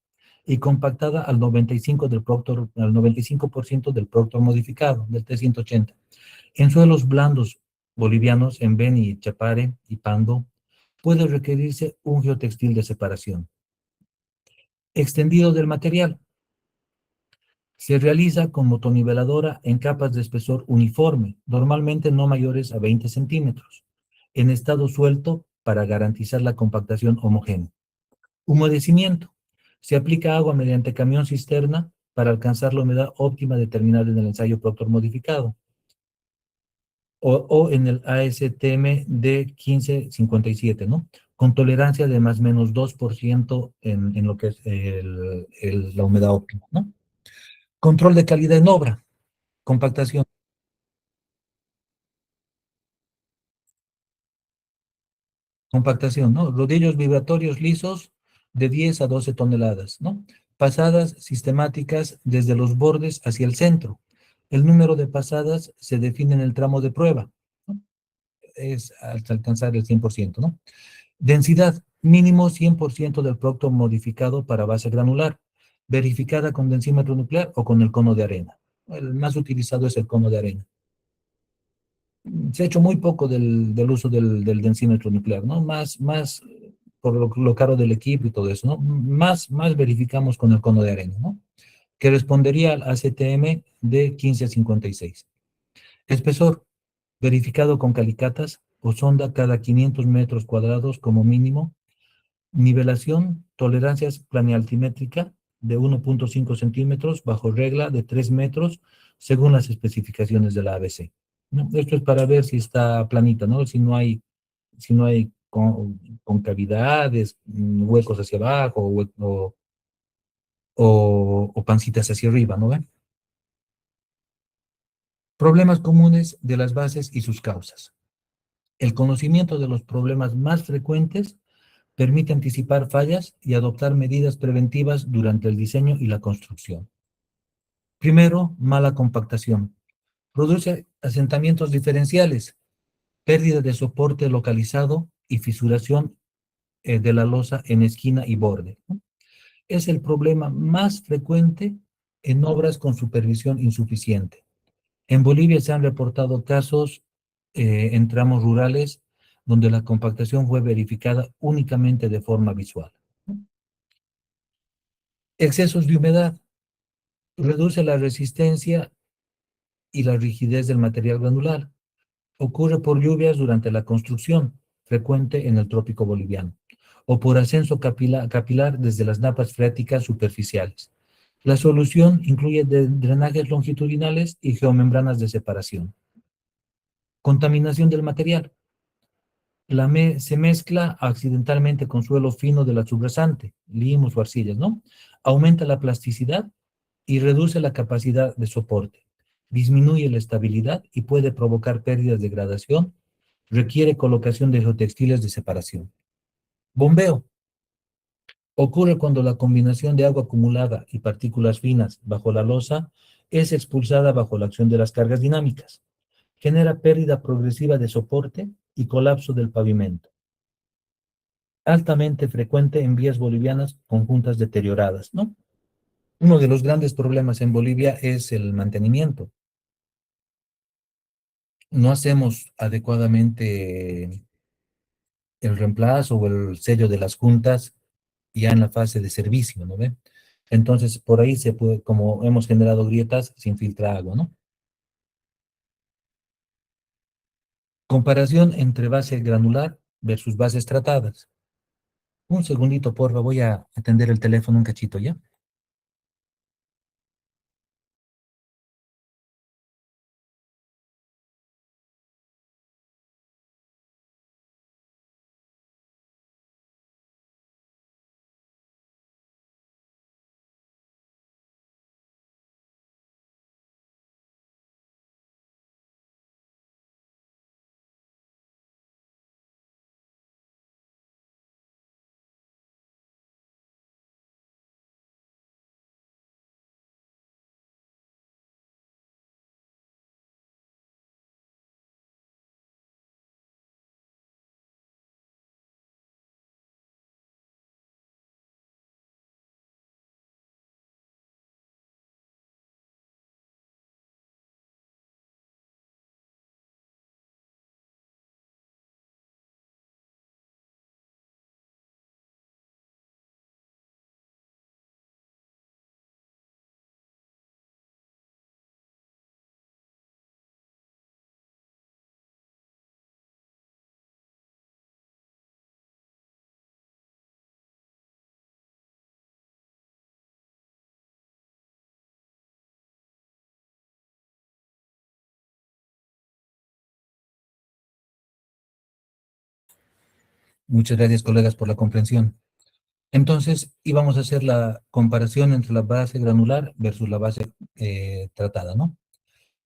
y compactada al 95%, al 95% del proctor modificado, del T180. En suelos blandos bolivianos, en Beni, Chapare y Pando, puede requerirse un geotextil de separación. Extendido del material. Se realiza con motoniveladora en capas de espesor uniforme, normalmente no mayores a 20 centímetros, en estado suelto para garantizar la compactación homogénea. Humedecimiento. Se aplica agua mediante camión cisterna para alcanzar la humedad óptima determinada en el ensayo Proctor modificado o en el ASTM de 1557, ¿no? Con tolerancia de más o menos 2% en lo que es la humedad óptima, ¿no? Control de calidad en obra, compactación. Compactación, ¿no? Rodillos vibratorios lisos de 10 a 12 toneladas, ¿no? Pasadas sistemáticas desde los bordes hacia el centro. El número de pasadas se define en el tramo de prueba, ¿no? Es hasta alcanzar el 100%, ¿no? Densidad, mínimo 100% del producto modificado para base granular, verificada con densímetro nuclear o con el cono de arena. El más utilizado es el cono de arena. Se ha hecho muy poco del uso del densímetro nuclear, ¿no? Más por lo caro del equipo y todo eso, ¿no? Más verificamos con el cono de arena, ¿no? Que respondería al ACTM de 15 a 56. Espesor, verificado con calicatas o sonda cada 500 metros cuadrados como mínimo. Nivelación, tolerancias planialtimétrica de 1.5 centímetros bajo regla de 3 metros según las especificaciones de la ABC, ¿no? Esto es para ver si está planita, ¿no? Si no hay concavidades, huecos hacia abajo o pancitas hacia arriba, ¿no ven? Problemas comunes de las bases y sus causas. El conocimiento de los problemas más frecuentes permite anticipar fallas y adoptar medidas preventivas durante el diseño y la construcción. Primero, mala compactación. Produce asentamientos diferenciales, pérdida de soporte localizado y fisuración de la losa en esquina y borde, ¿no? Es el problema más frecuente en obras con supervisión insuficiente. En Bolivia se han reportado casos en tramos rurales donde la compactación fue verificada únicamente de forma visual, ¿no? Excesos de humedad. Reduce la resistencia y la rigidez del material granular. Ocurre por lluvias durante la construcción, frecuente en el trópico boliviano, o por ascenso capilar desde las napas freáticas superficiales. La solución incluye drenajes longitudinales y geomembranas de separación. Contaminación del material. Se mezcla accidentalmente con suelo fino de la subrasante, limos o arcillas, ¿no? Aumenta la plasticidad y reduce la capacidad de soporte. Disminuye la estabilidad y puede provocar pérdidas de gradación. Requiere colocación de geotextiles de separación. Bombeo. Ocurre cuando la combinación de agua acumulada y partículas finas bajo la losa es expulsada bajo la acción de las cargas dinámicas. Genera pérdida progresiva de soporte y colapso del pavimento. Altamente frecuente en vías bolivianas conjuntas deterioradas, ¿no? Uno de los grandes problemas en Bolivia es el mantenimiento. No hacemos adecuadamente el reemplazo o el sello de las juntas ya en la fase de servicio, ¿no ve? Entonces, por ahí se puede, como hemos generado grietas, se infiltra agua, ¿no? Comparación entre base granular versus bases tratadas. Un segundito, porfa, voy a atender el teléfono un cachito, ¿ya? Muchas gracias, colegas, por la comprensión. Entonces, íbamos a hacer la comparación entre la base granular versus la base tratada, ¿no?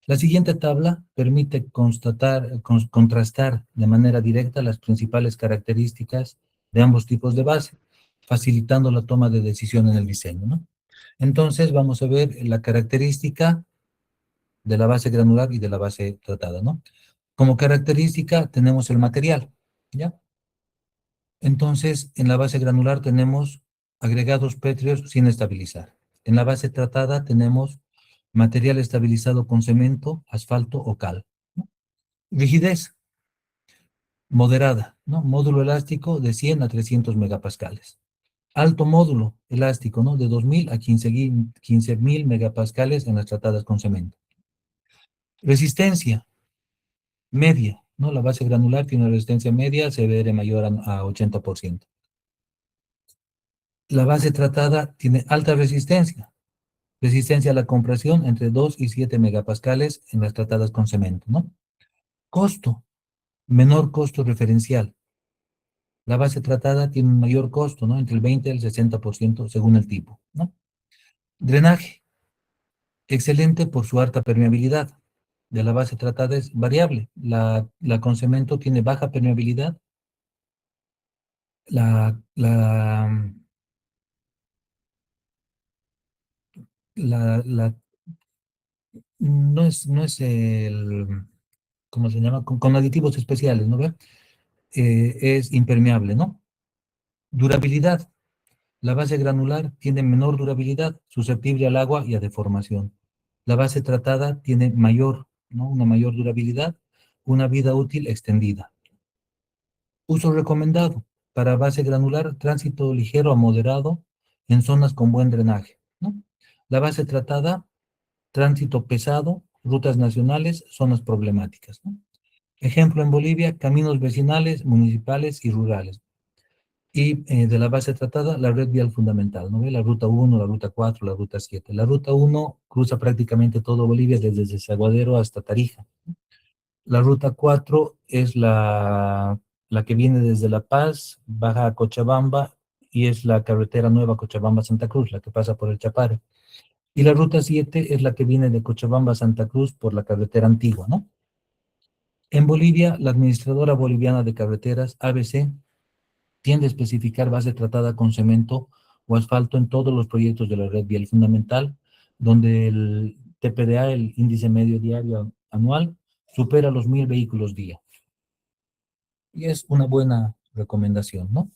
La siguiente tabla permite contrastar de manera directa las principales características de ambos tipos de base, facilitando la toma de decisión en el diseño, ¿no? Entonces, vamos a ver la característica de la base granular y de la base tratada, ¿no? Como característica tenemos el material, ¿ya? Entonces, en la base granular tenemos agregados pétreos sin estabilizar. En la base tratada tenemos material estabilizado con cemento, asfalto o cal, ¿no? Rigidez moderada, ¿no? Módulo elástico de 100 a 300 megapascales. Alto módulo elástico, ¿no? De 2000 a 15.000 megapascales en las tratadas con cemento. Resistencia media, ¿no? La base granular tiene una resistencia media, CBR mayor a 80%. La base tratada tiene alta resistencia. Resistencia a la compresión entre 2 y 7 megapascales en las tratadas con cemento, ¿no? Costo, menor costo referencial. La base tratada tiene un mayor costo, ¿no? Entre el 20 y el 60% según el tipo, ¿no? Drenaje, excelente por su alta permeabilidad. De la base tratada es variable. La con cemento tiene baja permeabilidad. La, la, la no es el, ¿cómo se llama? Con aditivos especiales, ¿no ve? Es impermeable, ¿no? Durabilidad. La base granular tiene menor durabilidad, susceptible al agua y a deformación. La base tratada tiene mayor, ¿no? Una mayor durabilidad, una vida útil extendida. Uso recomendado para base granular, tránsito ligero a moderado en zonas con buen drenaje, ¿no? La base tratada, tránsito pesado, rutas nacionales, zonas problemáticas, ¿no? Ejemplo en Bolivia, caminos vecinales, municipales y rurales. Y de la base tratada, la red vial fundamental, ¿no ve? La ruta 1, la ruta 4, la ruta 7. La ruta 1 cruza prácticamente todo Bolivia desde Desaguadero hasta Tarija. La ruta 4 es la que viene desde La Paz, baja a Cochabamba y es la carretera nueva Cochabamba-Santa Cruz, la que pasa por el Chapare. Y la ruta 7 es la que viene de Cochabamba a Santa Cruz por la carretera antigua, ¿no? En Bolivia, la Administradora Boliviana de Carreteras, ABC, tiende a especificar base tratada con cemento o asfalto en todos los proyectos de la red vial fundamental, donde el TPDA, el índice medio diario anual, supera los 1.000 vehículos día. Y es una buena recomendación, ¿no?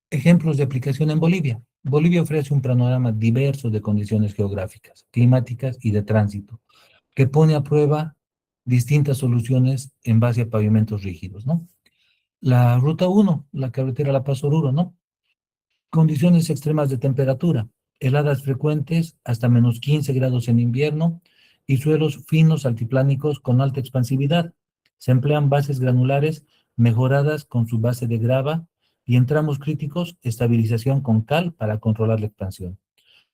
Ejemplos de aplicación en Bolivia. Bolivia ofrece un panorama diverso de condiciones geográficas, climáticas y de tránsito, que pone a prueba distintas soluciones en base a pavimentos rígidos, ¿no? La ruta 1, la carretera La Paz-Oruro, ¿no? Condiciones extremas de temperatura, heladas frecuentes hasta menos 15 grados en invierno y suelos finos altiplánicos con alta expansividad. Se emplean bases granulares mejoradas con su base de grava y en tramos críticos estabilización con cal para controlar la expansión.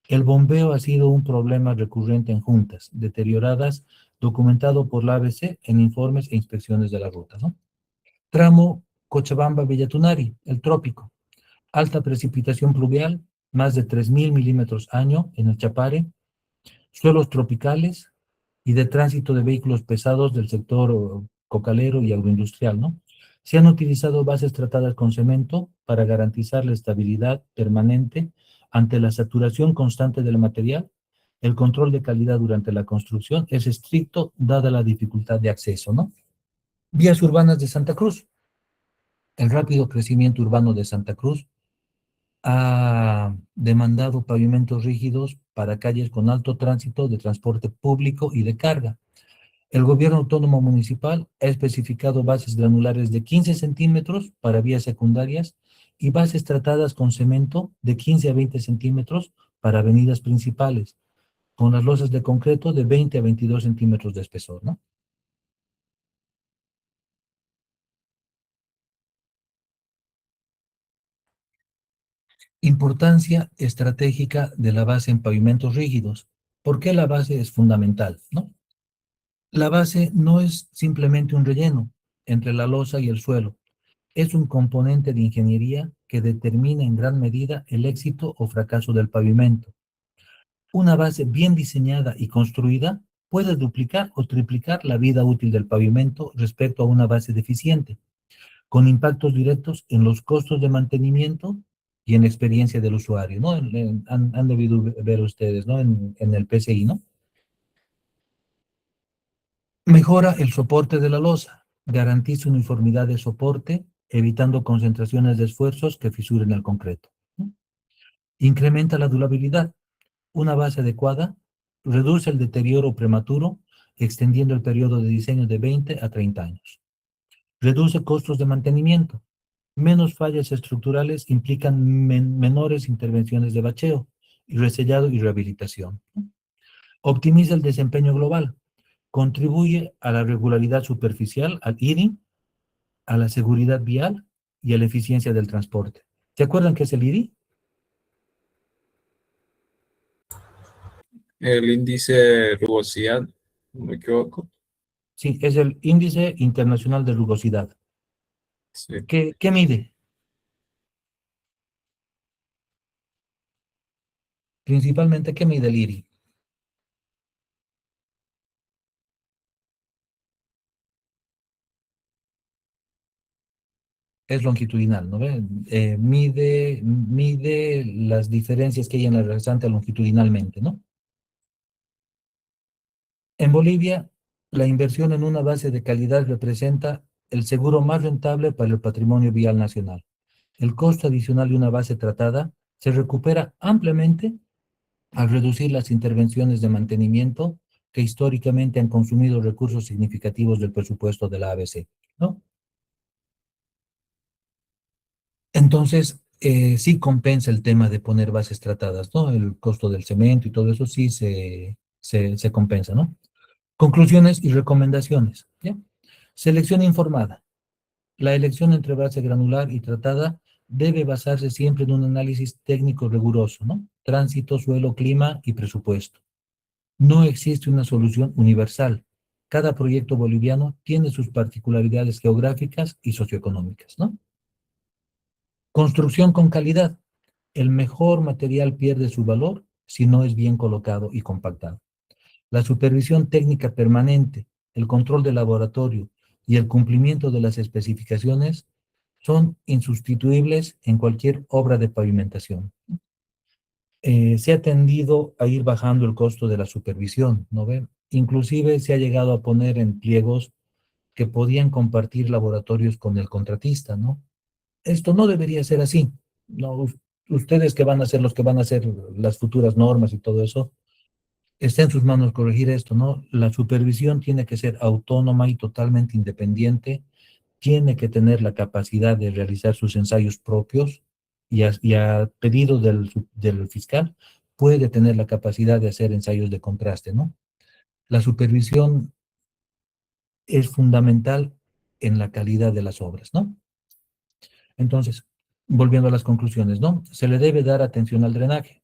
El bombeo ha sido un problema recurrente en juntas deterioradas, documentado por la ABC en informes e inspecciones de la ruta, ¿no? Tramo Cochabamba-Villatunari, el trópico. Alta precipitación pluvial, más de 3.000 milímetros año en el Chapare, suelos tropicales y de tránsito de vehículos pesados del sector cocalero y agroindustrial, ¿no? Se han utilizado bases tratadas con cemento para garantizar la estabilidad permanente ante la saturación constante del material. El control de calidad durante la construcción es estricto dada la dificultad de acceso, ¿no? Vías urbanas de Santa Cruz. El rápido crecimiento urbano de Santa Cruz ha demandado pavimentos rígidos para calles con alto tránsito de transporte público y de carga. El gobierno autónomo municipal ha especificado bases granulares de 15 centímetros para vías secundarias y bases tratadas con cemento de 15 a 20 centímetros para avenidas principales, con las losas de concreto de 20 a 22 centímetros de espesor, ¿no? Importancia estratégica de la base en pavimentos rígidos. ¿Por qué la base es fundamental, no? La base no es simplemente un relleno entre la losa y el suelo. es un componente de ingeniería que determina en gran medida el éxito o fracaso del pavimento. Una base bien diseñada y construida puede duplicar o triplicar la vida útil del pavimento respecto a una base deficiente, con impactos directos en los costos de mantenimiento y en la experiencia del usuario, ¿no? Han debido ver ustedes, ¿no? En el PCI, ¿no? Mejora el soporte de la losa, garantiza uniformidad de soporte, evitando concentraciones de esfuerzos que fisuren el concreto, ¿no? Incrementa la durabilidad. Una base adecuada reduce el deterioro prematuro, extendiendo el periodo de diseño de 20 a 30 años. Reduce costos de mantenimiento. Menos fallas estructurales implican menores intervenciones de bacheo, y resellado y rehabilitación. Optimiza el desempeño global. Contribuye a la regularidad superficial, al IRI, a la seguridad vial y a la eficiencia del transporte. ¿Se acuerdan qué es el IRI? El índice de rugosidad, no me equivoco. Sí, es el Índice Internacional de Rugosidad. Sí. ¿Qué mide? Principalmente, ¿qué mide el IRI? Es longitudinal, ¿no ve? Mide las diferencias que hay en la rasante longitudinalmente, ¿no? En Bolivia, la inversión en una base de calidad representa el seguro más rentable para el patrimonio vial nacional. El costo adicional de una base tratada se recupera ampliamente al reducir las intervenciones de mantenimiento que históricamente han consumido recursos significativos del presupuesto de la ABC, ¿no? Entonces, sí compensa el tema de poner bases tratadas, ¿no? El costo del cemento y todo eso sí se compensa, ¿no? Conclusiones y recomendaciones, ¿ya? Selección informada. La elección entre base granular y tratada debe basarse siempre en un análisis técnico riguroso, ¿no? Tránsito, suelo, clima y presupuesto. No existe una solución universal. Cada proyecto boliviano tiene sus particularidades geográficas y socioeconómicas, ¿no? Construcción con calidad. El mejor material pierde su valor si no es bien colocado y compactado. La supervisión técnica permanente, el control de laboratorio y el cumplimiento de las especificaciones son insustituibles en cualquier obra de pavimentación. Se ha tendido a ir bajando el costo de la supervisión, ¿no ven? Inclusive se ha llegado a poner en pliegos que podían compartir laboratorios con el contratista, ¿no? Esto no debería ser así, ¿no? Ustedes que van a ser los que van a hacer las futuras normas y todo eso, está en sus manos corregir esto, ¿no? La supervisión tiene que ser autónoma y totalmente independiente, tiene que tener la capacidad de realizar sus ensayos propios y a pedido del fiscal puede tener la capacidad de hacer ensayos de contraste, ¿no? La supervisión es fundamental en la calidad de las obras, ¿no? Entonces, volviendo a las conclusiones, ¿no? Se le debe dar atención al drenaje.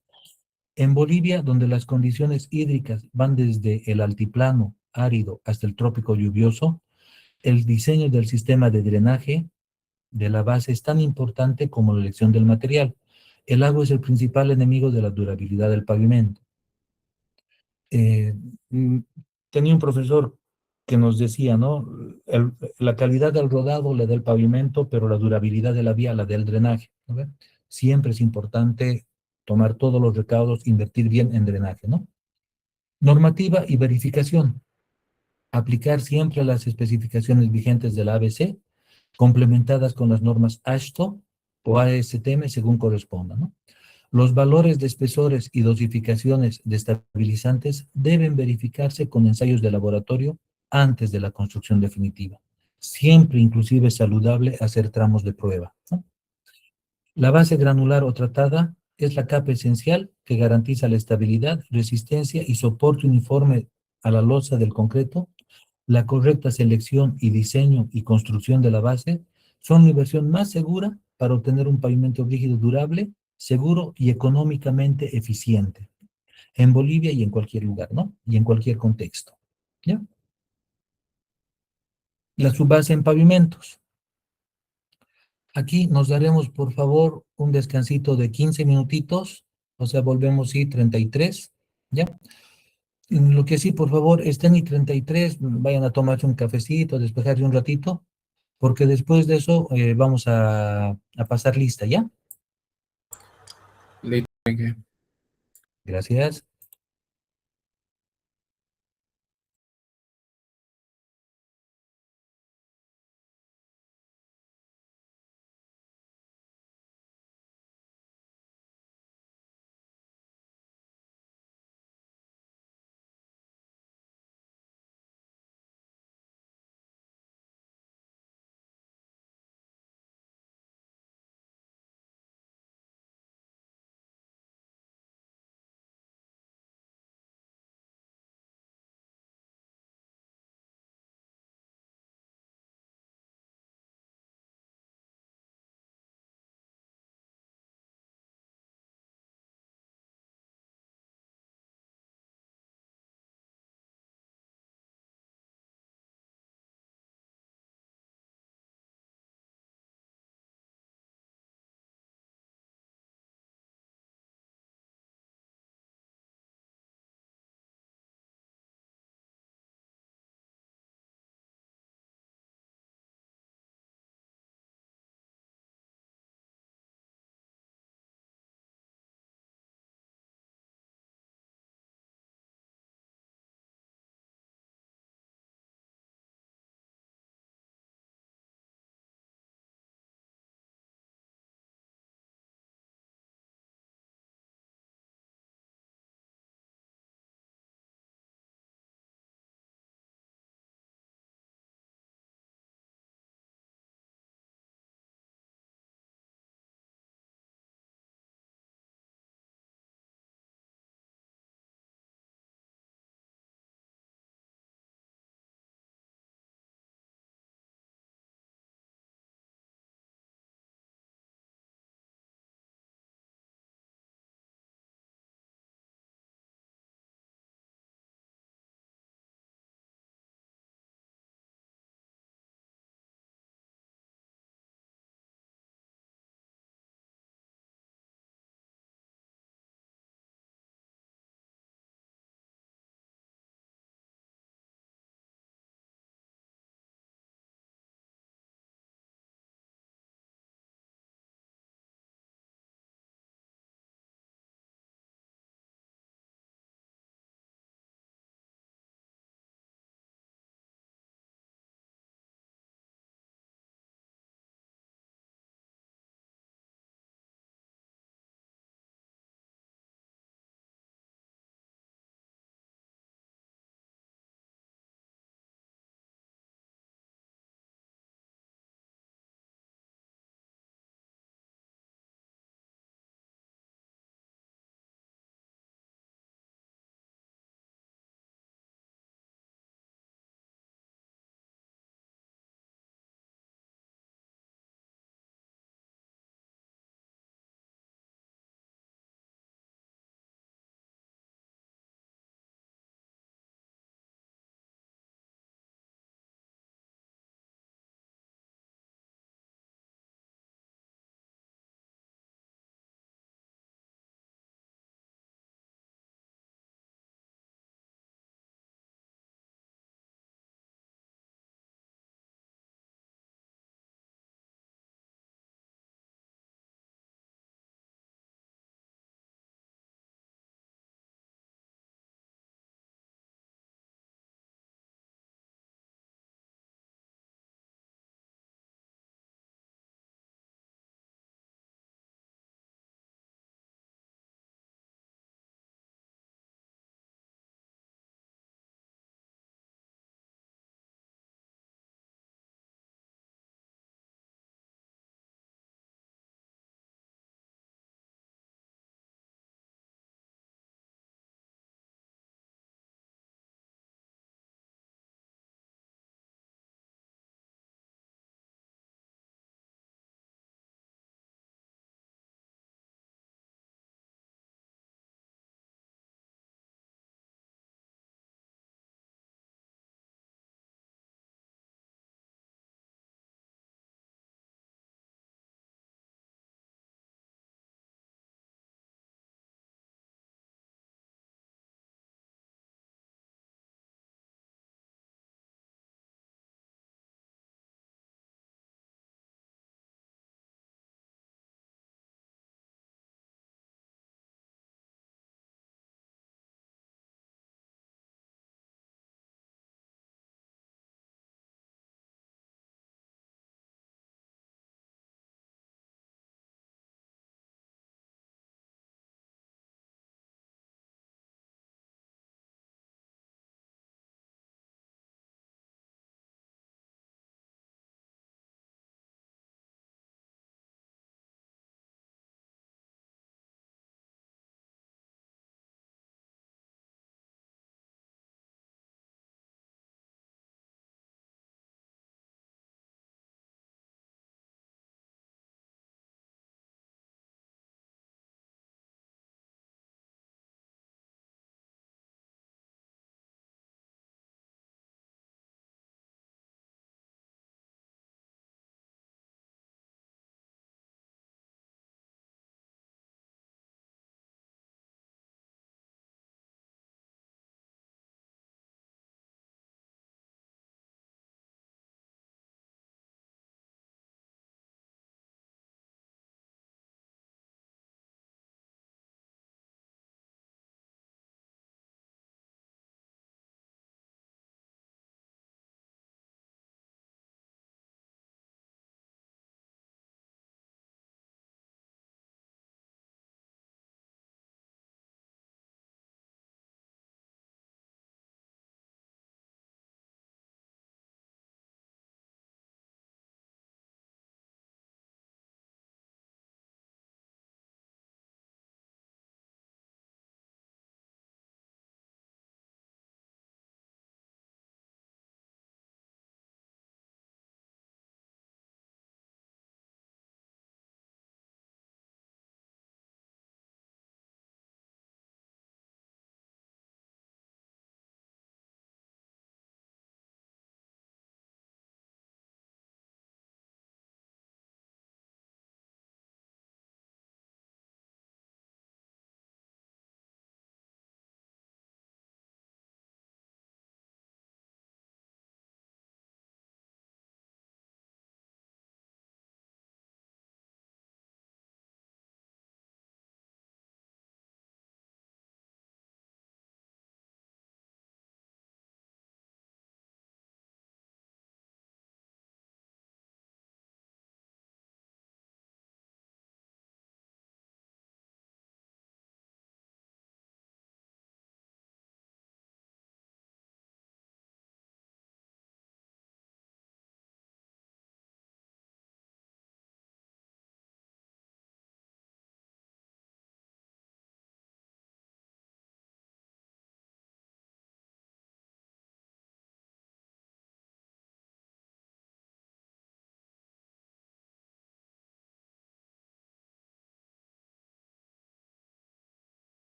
En Bolivia, donde las condiciones hídricas van desde el altiplano árido hasta el trópico lluvioso, el diseño del sistema de drenaje de la base es tan importante como la elección del material. El agua es el principal enemigo de la durabilidad del pavimento. Eh, mm, Tenía un profesor que nos decía, ¿no? La calidad del rodado la del pavimento, pero la durabilidad de la vía la del drenaje, ¿no ve? Siempre es importante tomar todos los recaudos, invertir bien en drenaje, ¿no? Normativa y verificación. Aplicar siempre las especificaciones vigentes de la ABC, complementadas con las normas AASHTO o ASTM según corresponda, ¿no? Los valores de espesores y dosificaciones de estabilizantes deben verificarse con ensayos de laboratorio antes de la construcción definitiva. Siempre, inclusive, es saludable hacer tramos de prueba, ¿no? La base granular o tratada es la capa esencial que garantiza la estabilidad, resistencia y soporte uniforme a la losa del concreto. La correcta selección y diseño y construcción de la base son la inversión más segura para obtener un pavimento rígido durable, seguro y económicamente eficiente en Bolivia y en cualquier lugar, ¿no? Y en cualquier contexto, ¿ya? La subbase en pavimentos. Aquí nos daremos, por favor, un descansito de 15 minutitos, o sea, volvemos y 33, ¿ya? Lo que sí, por favor, estén y 33, vayan a tomarse un cafecito, despejarse un ratito, porque después de eso vamos a pasar lista, ¿ya? Listo, Enrique. Gracias.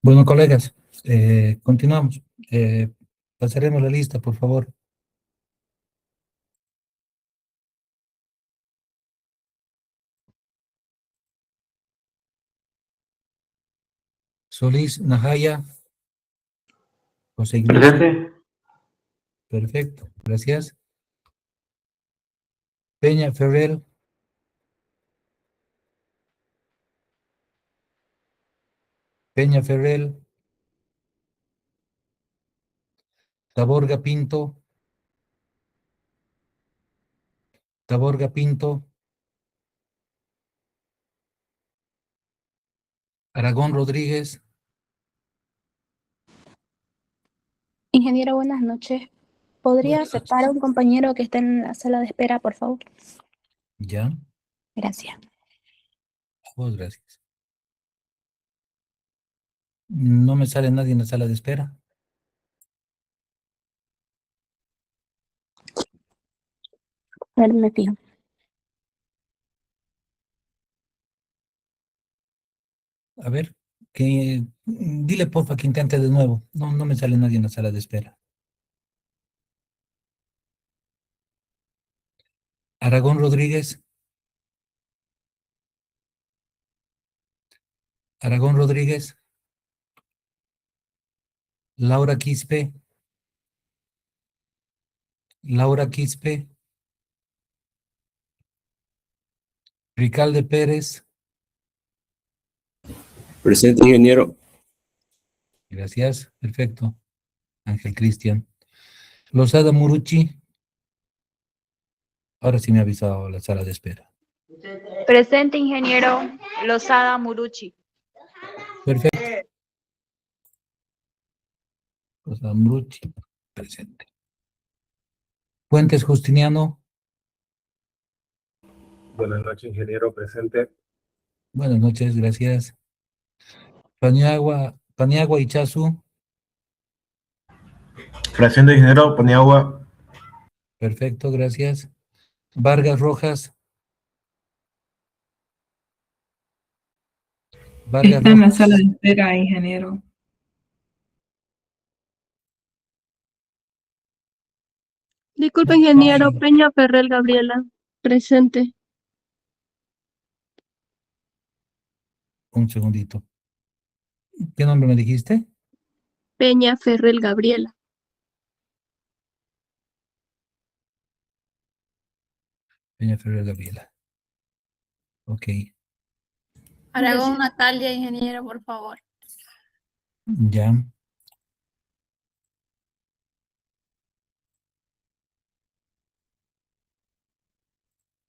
Bueno, colegas, continuamos. Pasaremos la lista, por favor. Solís Najaya, José Ignacio. Presente. Perfecto, gracias. Peña Ferrer, Peña Ferrer, Taborga Pinto, Taborga Pinto, Aragón Rodríguez, Ingeniero, buenas noches. ¿Podría buenas aceptar a noches. un compañero que está en la sala de espera, por favor? Ya, Gracias. pues gracias. No me sale nadie en la sala de espera. A ver, me fijo. A ver, dile porfa que intente de nuevo. No, no me sale nadie en la sala de espera. Aragón Rodríguez, Aragón Rodríguez, Laura Quispe, Laura Quispe, Ricalde Pérez, Presente, ingeniero. gracias, perfecto. Ángel Cristian. Lozada Muruchi, ahora sí me ha avisado la sala de espera. Presente, ingeniero Lozada Muruchi. Perfecto. Lozada Muruchi, presente. Fuentes Justiniano, Buenas noches, ingeniero presente. buenas noches, gracias. Paniagua Ichazu, Presente, ingeniero Paniagua. perfecto, gracias. Vargas Rojas, Vargas Está en la Rojas, sala de espera, ingeniero. Disculpe, no ingeniero hay, Peña Ferrer Gabriela. Presente. un segundito. ¿Qué nombre me dijiste? Peña Ferrer Gabriela. Peña Ferrer Gabriela. Ok, Aragón Natalia, ingeniero, por favor. ya.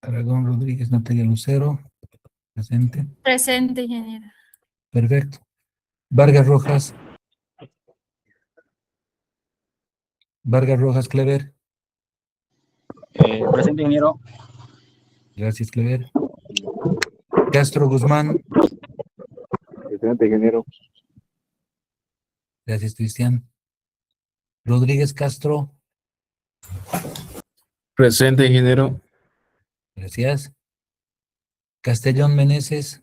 Aragón Rodríguez, Natalia Lucero, presente. Presente, ingeniero. Perfecto. Vargas Rojas, Vargas Rojas Clever, Presente, ingeniero. gracias Clever. Castro Guzmán, Presente, ingeniero. gracias Cristian. Rodríguez Castro, Presente, ingeniero. gracias. Castellón Meneses,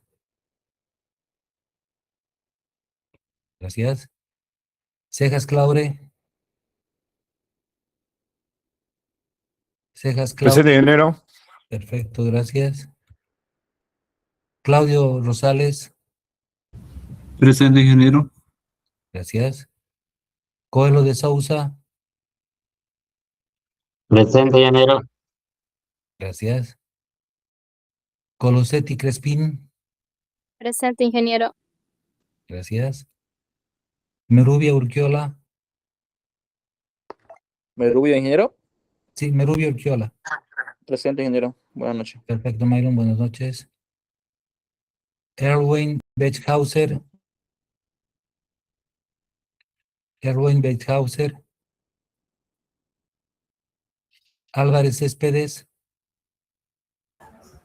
gracias. Cejas Claure, Cejas Presente, Claure, ingeniero. perfecto, gracias. Claudio Rosales, Presente, ingeniero. gracias. Coelho de Sousa, Presente, ingeniero. gracias. Colosetti Crespín, Presente, ingeniero. gracias. Merubia Urquiola, Merubio, ingeniero. sí, Merubia Urquiola, Presente, ingeniero. Buenas noches. perfecto, Myron, buenas noches. Erwin Bechhauser, Erwin Bechhauser, Álvarez Céspedes,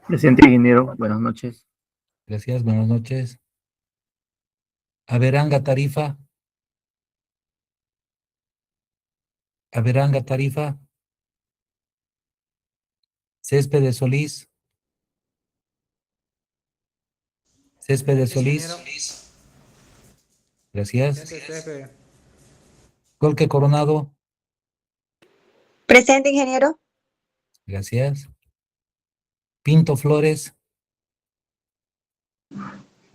Presente, ingeniero. Buenas noches. gracias, buenas noches. Averanga Tarifa, Averanga Tarifa, Céspedes Solís, Céspedes Solís, Gracias. Colque Coronado. Presente, ingeniero. Gracias. Pinto Flores.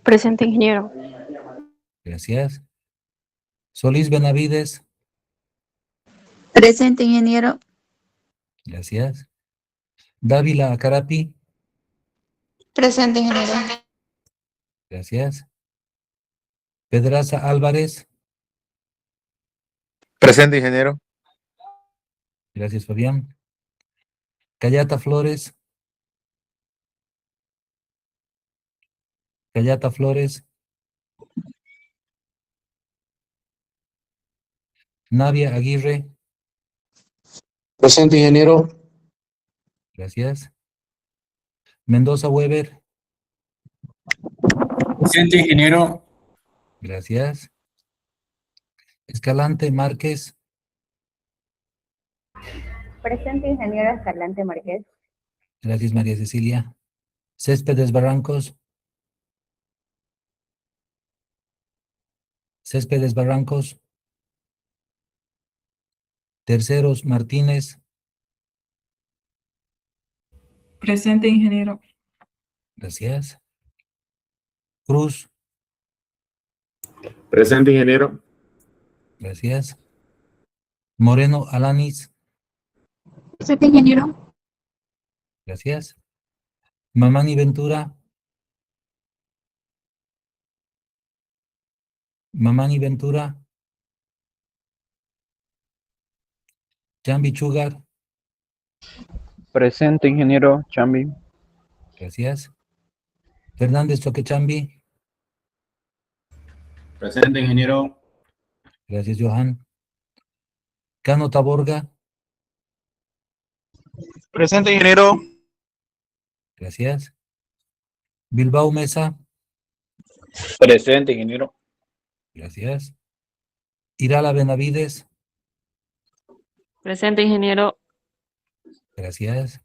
Presente, ingeniero. Gracias. Solís Benavides. Presente, ingeniero. Gracias. Dávila Acarapi. Presente, ingeniero. Gracias. Pedraza Álvarez. Presente, ingeniero. Gracias, Fabián. Cayata Flores. Cayata Flores. Navia Aguirre. Presente, ingeniero. Gracias. Mendoza Weber. Presente, ingeniero. Gracias. Escalante Márquez. Presente, ingeniero Escalante Márquez. Gracias, María Cecilia. Céspedes Barrancos. Céspedes Barrancos. Terceros Martínez. Presente, ingeniero. Gracias. Cruz. Presente, ingeniero. Gracias. Moreno Alanis. Presente, ingeniero. Gracias. Mamani Ventura. Mamani Ventura. Chambi Chugar. Presente, ingeniero Chambi. Gracias. Fernández Choquechambi. Presente, ingeniero. Gracias, Johan. Cano Taborga. Presente, ingeniero. Gracias. Bilbao Mesa. Presente, ingeniero. Gracias. Irala Benavides. Presente, ingeniero. Gracias.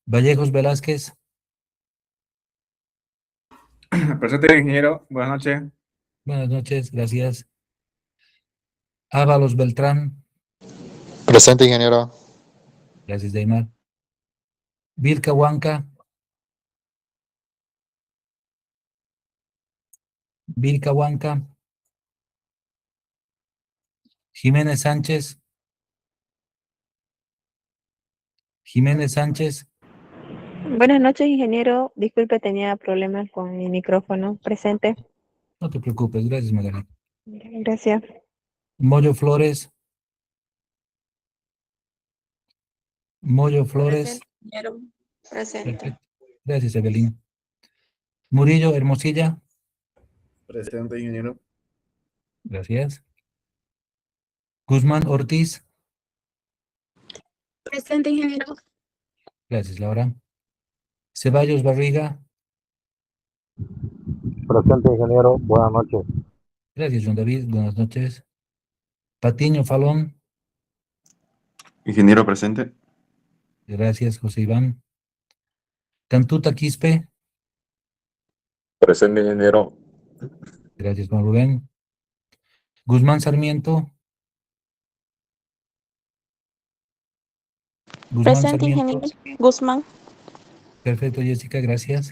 Vallejos Velázquez. Presente, ingeniero. Buenas noches. Buenas noches, gracias. Ábalos Beltrán. Presente, ingeniero. Gracias, Deimar. Vilca Huanca. Vilca Huanca. Jiménez Sánchez. Jiménez Sánchez. Buenas noches, ingeniero. Disculpe, tenía problemas con mi micrófono. Presente. No te preocupes, gracias, Magali. Gracias. Moyo Flores. Moyo Flores. Presente, ingeniero. Presente. Perfecto. Gracias, Evelyn. Murillo Hermosilla. Presente, ingeniero. Gracias. Guzmán Ortiz. Presente, ingeniero. Gracias, Laura. Ceballos Barriga. Presente, ingeniero. Buenas noches. Gracias, Juan David. Buenas noches. Patiño Falón. Ingeniero presente. Gracias, José Iván. Cantuta Quispe. Presente, ingeniero. Gracias, Juan Rubén. Guzmán Sarmiento. Guzmán Presente, Sarmiento. ingeniero. Guzmán. Perfecto, Jessica, gracias.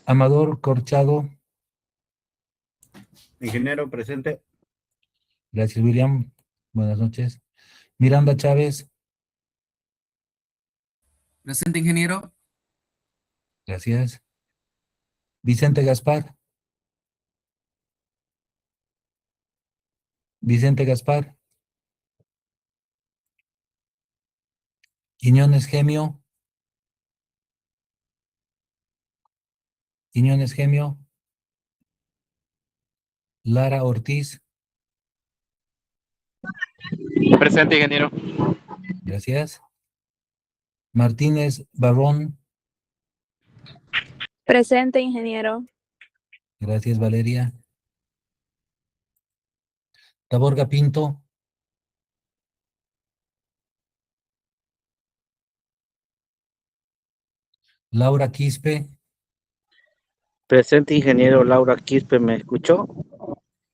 Amador Corchado. Ingeniero presente. Gracias, William. Buenas noches. Miranda Chávez. Presente, ingeniero. Gracias. Vicente Gaspar. Vicente Gaspar. Quiñones Gemio. Quiñones Gemio. Lara Ortiz. Presente, ingeniero. Gracias. Martínez Barrón. Presente, ingeniero. Gracias, Valeria. Taborga Pinto. Laura Quispe. Presente, ingeniero Laura Quispe, ¿me escuchó?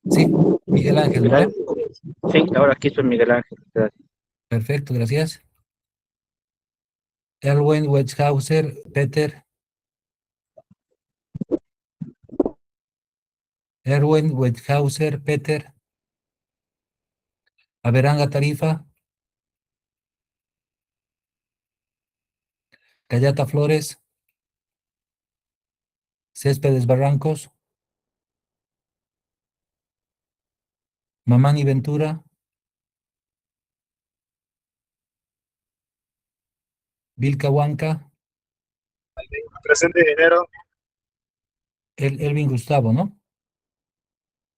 Sí, Miguel Ángel, ¿no? Sí, ahora aquí soy Miguel Ángel. Gracias. Perfecto, gracias. Erwin Wechhauser, Peter. Erwin Wechhauser, Peter. Aberanga Tarifa. Cayata Flores. Céspedes Barrancos. Mamani Ventura. Vilca Huanca. Presente, ingeniero. Elvin Gustavo, ¿no?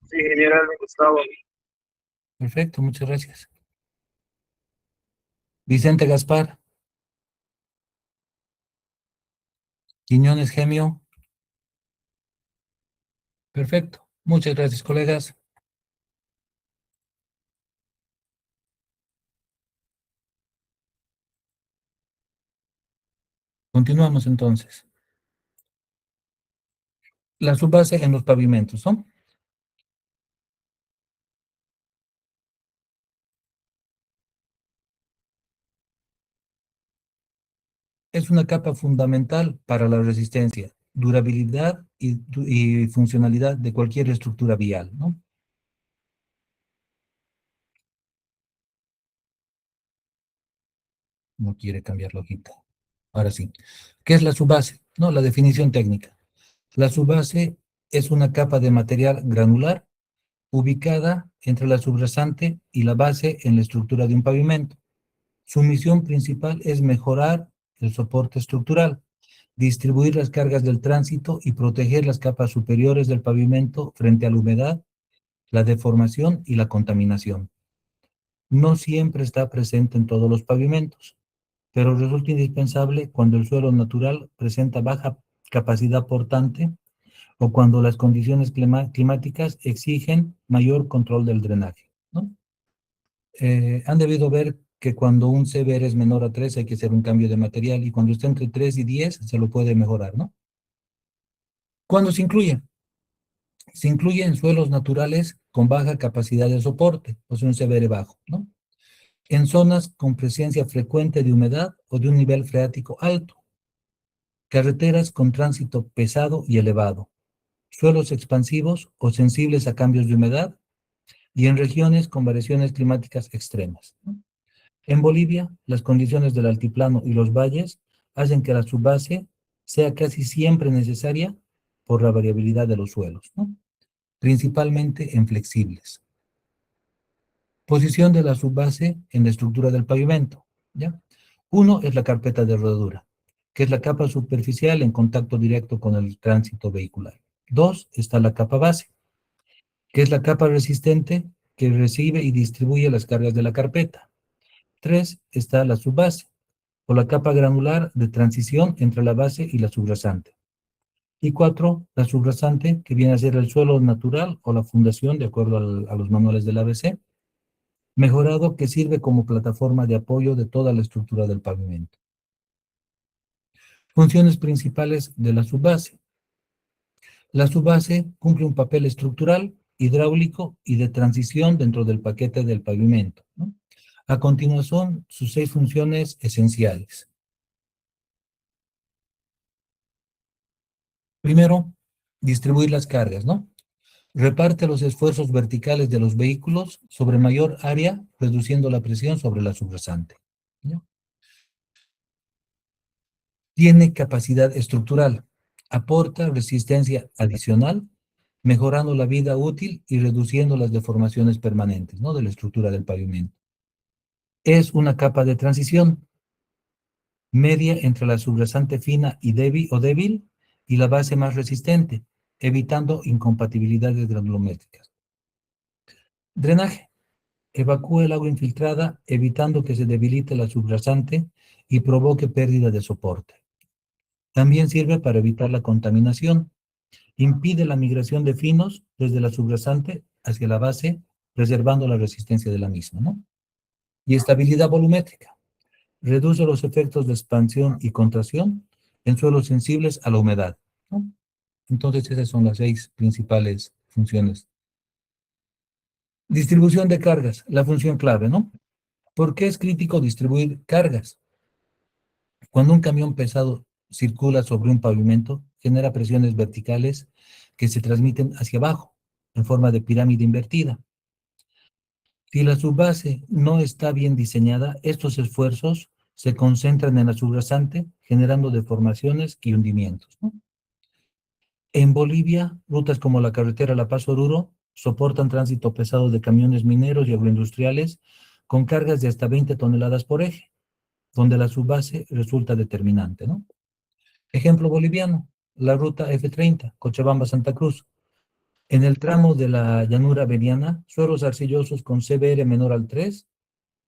Sí, ingeniero Gustavo. Perfecto, muchas gracias. Vicente Gaspar. Quiñones Gemio. Perfecto. Muchas gracias, colegas. Continuamos entonces. La subbase en los pavimentos, ¿no? Es una capa fundamental para la resistencia, durabilidad y funcionalidad de cualquier estructura vial, ¿no? No quiere cambiar la hojita. Ahora sí. ¿Qué es la subbase? No, la definición técnica. La subbase es una capa de material granular ubicada entre la subrasante y la base en la estructura de un pavimento. Su misión principal es mejorar el soporte estructural, distribuir las cargas del tránsito y proteger las capas superiores del pavimento frente a la humedad, la deformación y la contaminación. No siempre está presente en todos los pavimentos, pero resulta indispensable cuando el suelo natural presenta baja capacidad portante o cuando las condiciones climáticas exigen mayor control del drenaje, ¿no? Han debido ver que cuando un CBR es menor a 3 hay que hacer un cambio de material y cuando está entre 3 y 10 se lo puede mejorar, ¿no? ¿Cuándo se incluye? Se incluye en suelos naturales con baja capacidad de soporte, o sea, un CBR bajo, ¿no? En zonas con presencia frecuente de humedad o de un nivel freático alto, carreteras con tránsito pesado y elevado, suelos expansivos o sensibles a cambios de humedad y en regiones con variaciones climáticas extremas, ¿no? En Bolivia, las condiciones del altiplano y los valles hacen que la subbase sea casi siempre necesaria por la variabilidad de los suelos, ¿no? Principalmente en flexibles. Posición de la subbase en la estructura del pavimento, ¿ya? Uno es la carpeta de rodadura, que es la capa superficial en contacto directo con el tránsito vehicular. Dos, está la capa base, que es la capa resistente que recibe y distribuye las cargas de la carpeta. Tres, está la subbase, o la capa granular de transición entre la base y la subrasante. Y cuatro, la subrasante, que viene a ser el suelo natural o la fundación, de acuerdo a los manuales del ABC, mejorado que sirve como plataforma de apoyo de toda la estructura del pavimento. Funciones principales de la subbase. La subbase cumple un papel estructural, hidráulico y de transición dentro del paquete del pavimento, ¿no? A continuación, sus 6 funciones esenciales. Primero, distribuir las cargas, ¿no? Reparte los esfuerzos verticales de los vehículos sobre mayor área, reduciendo la presión sobre la subrasante, ¿no? Tiene capacidad estructural, aporta resistencia adicional, mejorando la vida útil y reduciendo las deformaciones permanentes, ¿no?, de la estructura del pavimento. Es una capa de transición media entre la subrasante fina y débil y la base más resistente, evitando incompatibilidades granulométricas. Drenaje. Evacúa el agua infiltrada, evitando que se debilite la subrasante y provoque pérdida de soporte. También sirve para evitar la contaminación. Impide la migración de finos desde la subrasante hacia la base, preservando la resistencia de la misma, ¿no? Y estabilidad volumétrica. Reduce los efectos de expansión y contracción en suelos sensibles a la humedad, ¿no? Entonces esas son las 6 principales funciones Distribución de cargas, la función clave, ¿no? ¿Por qué es crítico distribuir cargas? Cuando un camión pesado circula sobre un pavimento, genera presiones verticales que se transmiten hacia abajo, en forma de pirámide invertida. Si la subbase no está bien diseñada, estos esfuerzos se concentran en la subrasante, generando deformaciones y hundimientos, ¿no? En Bolivia, rutas como la carretera La Paz-Oruro soportan tránsito pesado de camiones mineros y agroindustriales con cargas de hasta 20 toneladas por eje, donde la subbase resulta determinante, ¿no? Ejemplo boliviano, la ruta F30, Cochabamba-Santa Cruz. En el tramo de la llanura beniana, suelos arcillosos con CBR menor al 3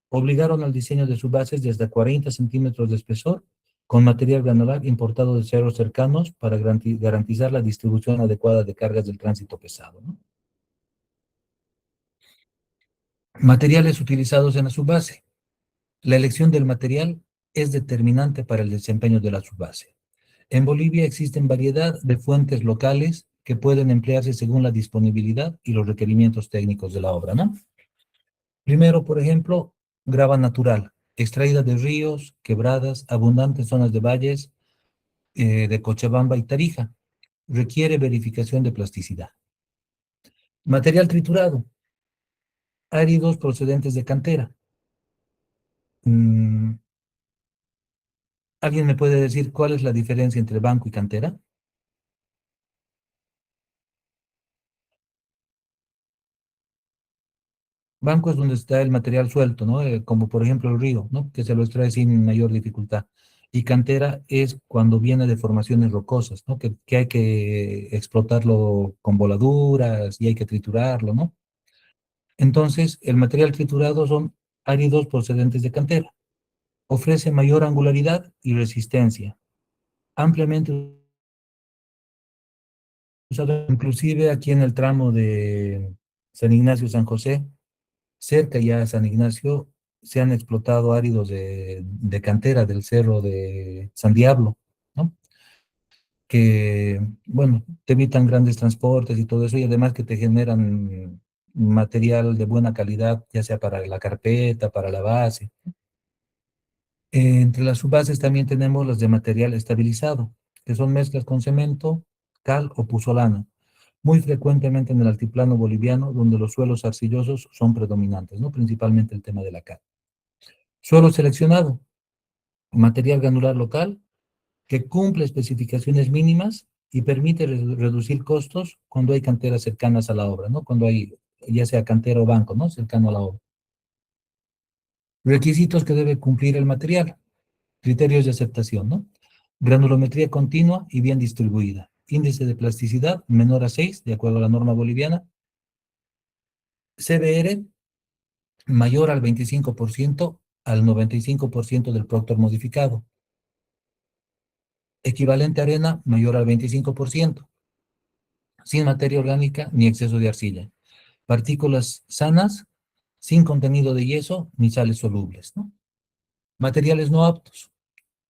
obligaron al diseño de subbases de hasta 40 centímetros de espesor con material granular importado de cerros cercanos para garantizar la distribución adecuada de cargas del tránsito pesado, ¿no? Materiales utilizados en la subbase. La elección del material es determinante para el desempeño de la subbase. En Bolivia existen variedad de fuentes locales que pueden emplearse según la disponibilidad y los requerimientos técnicos de la obra, ¿no? Primero, por ejemplo, grava natural, extraída de ríos, quebradas, abundantes zonas de valles de Cochabamba y Tarija. Requiere verificación de plasticidad. Material triturado, áridos procedentes de cantera. ¿Alguien me puede decir cuál es la diferencia entre banco y cantera? Banco es donde está el material suelto, ¿no? Como por ejemplo el río, ¿no? Que se lo extrae sin mayor dificultad. Y cantera es cuando viene de formaciones rocosas, ¿no? Que hay que explotarlo con voladuras y hay que triturarlo, ¿no? Entonces, el material triturado son áridos procedentes de cantera. Ofrece mayor angularidad y resistencia. Ampliamente usado, inclusive aquí en el tramo de San Ignacio-San José, cerca ya de San Ignacio, se han explotado áridos de cantera del cerro de San Diablo, ¿no? Que, bueno, te evitan grandes transportes y todo eso, y además que te generan material de buena calidad, ya sea para la carpeta, para la base. Entre las subbases también tenemos las de material estabilizado, que son mezclas con cemento, cal o puzolana, muy frecuentemente en el altiplano boliviano, donde los suelos arcillosos son predominantes, ¿no? Principalmente el tema de la cal. Suelo seleccionado, material granular local, que cumple especificaciones mínimas y permite reducir costos cuando hay canteras cercanas a la obra, ¿no? Cuando hay, ya sea cantera o banco, ¿no? Cercano a la obra. Requisitos que debe cumplir el material. Criterios de aceptación, ¿no? Granulometría continua y bien distribuida. Índice de plasticidad menor a 6, de acuerdo a la norma boliviana. CBR mayor al 25% al 95% del proctor modificado. Equivalente arena mayor al 25%. Sin materia orgánica ni exceso de arcilla. Partículas sanas, sin contenido de yeso ni sales solubles, ¿no? Materiales no aptos.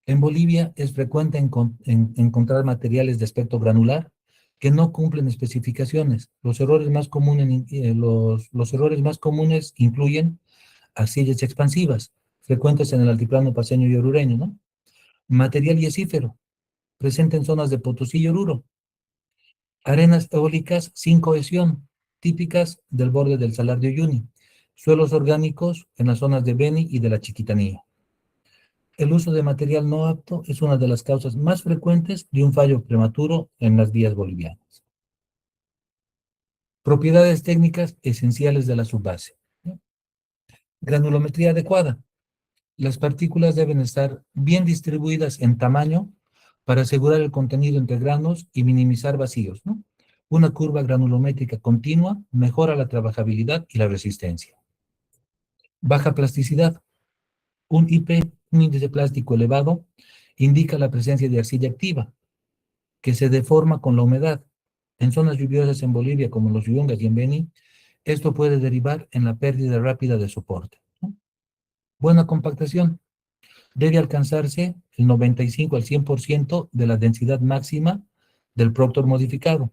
En Bolivia es frecuente encontrar materiales de aspecto granular que no cumplen especificaciones. Los errores más comunes incluyen arcillas expansivas, frecuentes en el altiplano paceño y orureño, ¿no? Material yesífero, presente en zonas de Potosí y Oruro. Arenas eólicas sin cohesión, típicas del borde del Salar de Uyuni. Suelos orgánicos en las zonas de Beni y de la Chiquitanía. El uso de material no apto es una de las causas más frecuentes de un fallo prematuro en las vías bolivianas. Propiedades técnicas esenciales de la subbase. Granulometría adecuada. Las partículas deben estar bien distribuidas en tamaño para asegurar el contenido entre granos y minimizar vacíos, ¿no? Una curva granulométrica continua mejora la trabajabilidad y la resistencia. Baja plasticidad. Un IP, un índice plástico elevado, indica la presencia de arcilla activa, que se deforma con la humedad. En zonas lluviosas en Bolivia, como los Yungas y en Beni, esto puede derivar en la pérdida rápida de soporte, ¿no? Buena compactación. Debe alcanzarse el 95 al 100% de la densidad máxima del proctor modificado.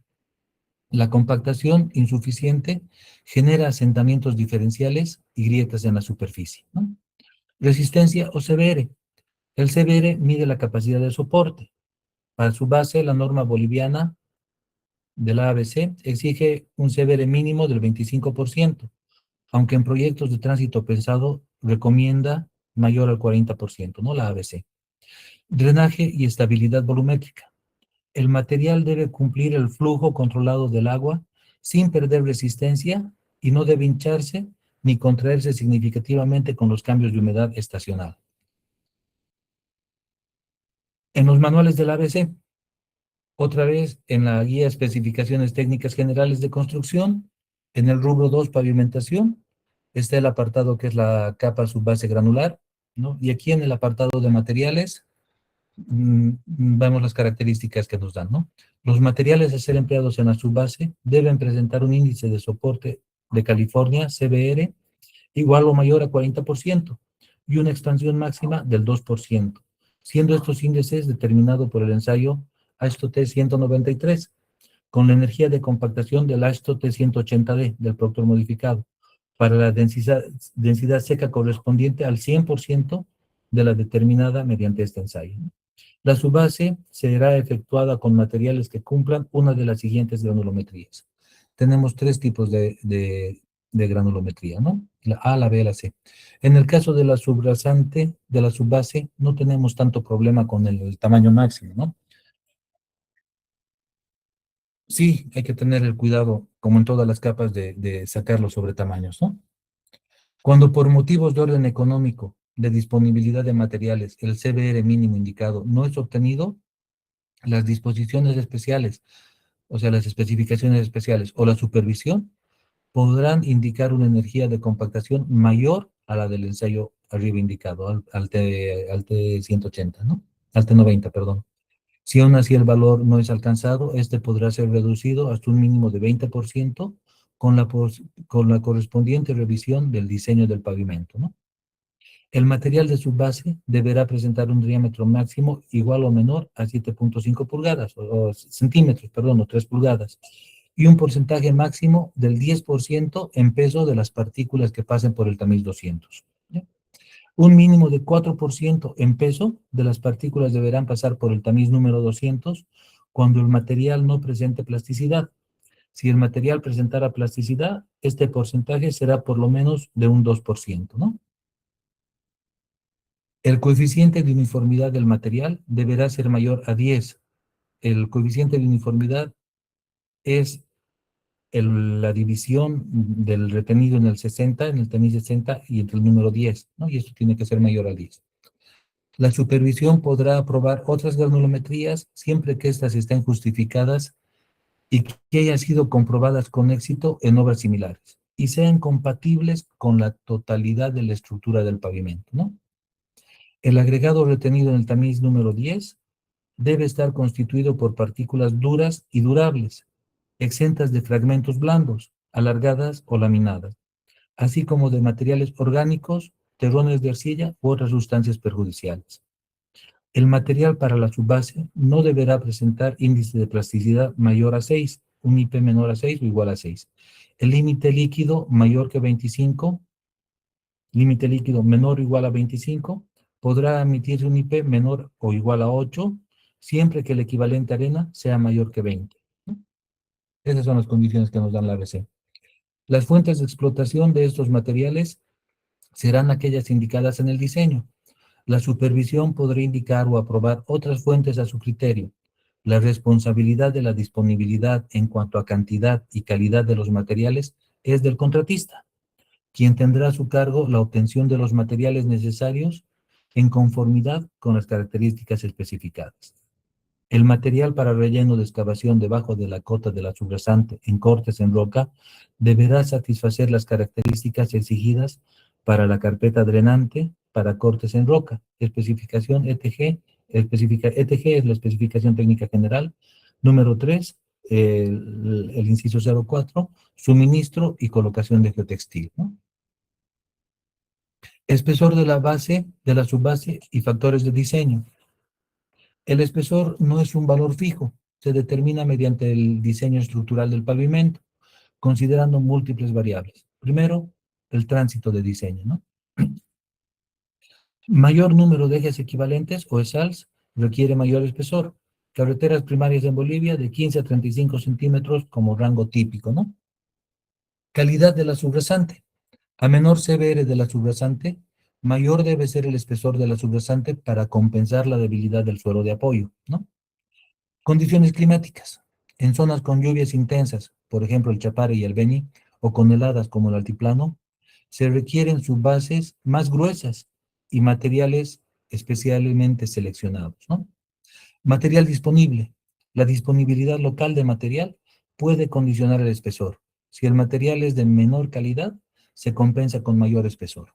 La compactación insuficiente genera asentamientos diferenciales y grietas en la superficie, ¿no? Resistencia o CBR. El CBR mide la capacidad de soporte. Para su base, la norma boliviana de la ABC exige un CBR mínimo del 25%, aunque en proyectos de tránsito pesado recomienda mayor al 40%, ¿no? La ABC. Drenaje y estabilidad volumétrica. El material debe cumplir el flujo controlado del agua sin perder resistencia y no debe hincharse ni contraerse significativamente con los cambios de humedad estacional. En los manuales del ABC, otra vez en la guía Especificaciones Técnicas Generales de Construcción, en el rubro 2, pavimentación, está el apartado que es la capa subbase granular, ¿no? Y aquí en el apartado de materiales, vemos las características que nos dan, ¿no? Los materiales a ser empleados en la subbase deben presentar un índice de soporte de California, CBR, igual o mayor a 40%, y una expansión máxima del 2%, siendo estos índices determinados por el ensayo ASTO-T 193, con la energía de compactación del ASTO-T 180D, del productor modificado, para la densidad seca correspondiente al 100% de la determinada mediante este ensayo. La subbase será efectuada con materiales que cumplan una de las siguientes granulometrías. Tenemos tres tipos de granulometría, ¿no? La A, la B y la C. En el caso de la subrasante, de la subbase, no tenemos tanto problema con el tamaño máximo, ¿no? Sí, hay que tener el cuidado, como en todas las capas, de sacar los sobretamaños, ¿no? Cuando por motivos de orden económico, de disponibilidad de materiales, el CBR mínimo indicado no es obtenido, las disposiciones especiales, o sea, las especificaciones especiales o la supervisión, podrán indicar una energía de compactación mayor a la del ensayo arriba indicado, al T180, ¿no? Al T90, perdón. Si aún así el valor no es alcanzado, este podrá ser reducido hasta un mínimo de 20% con la correspondiente revisión del diseño del pavimento, ¿no? El material de su base deberá presentar un diámetro máximo igual o menor a 7.5 pulgadas, o centímetros, perdón, o 3 pulgadas, y un porcentaje máximo del 10% en peso de las partículas que pasen por el tamiz 200. ¿Ya? Un mínimo de 4% en peso de las partículas deberán pasar por el tamiz número 200 cuando el material no presente plasticidad. Si el material presentara plasticidad, este porcentaje será por lo menos de un 2%, ¿no? El coeficiente de uniformidad del material deberá ser mayor a 10. El coeficiente de uniformidad es la división del retenido en el 60, en el tamiz 60 y entre el número 10, ¿no? Y esto tiene que ser mayor a 10. La supervisión podrá aprobar otras granulometrías siempre que éstas estén justificadas y que hayan sido comprobadas con éxito en obras similares y sean compatibles con la totalidad de la estructura del pavimento, ¿no? El agregado retenido en el tamiz número 10 debe estar constituido por partículas duras y durables, exentas de fragmentos blandos, alargadas o laminadas, así como de materiales orgánicos, terrones de arcilla u otras sustancias perjudiciales. El material para la subbase no deberá presentar índice de plasticidad mayor a 6, un IP menor a 6 o igual a 6. El límite líquido mayor que 25, límite líquido menor o igual a 25, podrá emitirse un IP menor o igual a 8, siempre que el equivalente arena sea mayor que 20. Esas son las condiciones que nos dan la ABC. Las fuentes de explotación de estos materiales serán aquellas indicadas en el diseño. La supervisión podrá indicar o aprobar otras fuentes a su criterio. La responsabilidad de la disponibilidad en cuanto a cantidad y calidad de los materiales es del contratista, quien tendrá a su cargo la obtención de los materiales necesarios en conformidad con las características especificadas. El material para relleno de excavación debajo de la cota de la subrasante en cortes en roca deberá satisfacer las características exigidas para la carpeta drenante para cortes en roca. Especificación ETG. ETG es la especificación técnica general. Número 3, el inciso 04, suministro y colocación de geotextil, ¿no? Espesor de la base, de la subbase y factores de diseño. El espesor no es un valor fijo, se determina mediante el diseño estructural del pavimento, considerando múltiples variables. Primero, el tránsito de diseño, ¿no? Mayor número de ejes equivalentes o ESALs requiere mayor espesor. Carreteras primarias en Bolivia de 15 a 35 centímetros como rango típico, ¿no? Calidad de la subrasante. A menor CBR de la subrasante, mayor debe ser el espesor de la subrasante para compensar la debilidad del suelo de apoyo, ¿no? Condiciones climáticas. En zonas con lluvias intensas, por ejemplo el Chapare y el Beni, o con heladas como el altiplano, se requieren subbases más gruesas y materiales especialmente seleccionados, ¿no? Material disponible. La disponibilidad local de material puede condicionar el espesor. Si el material es de menor calidad, se compensa con mayor espesor.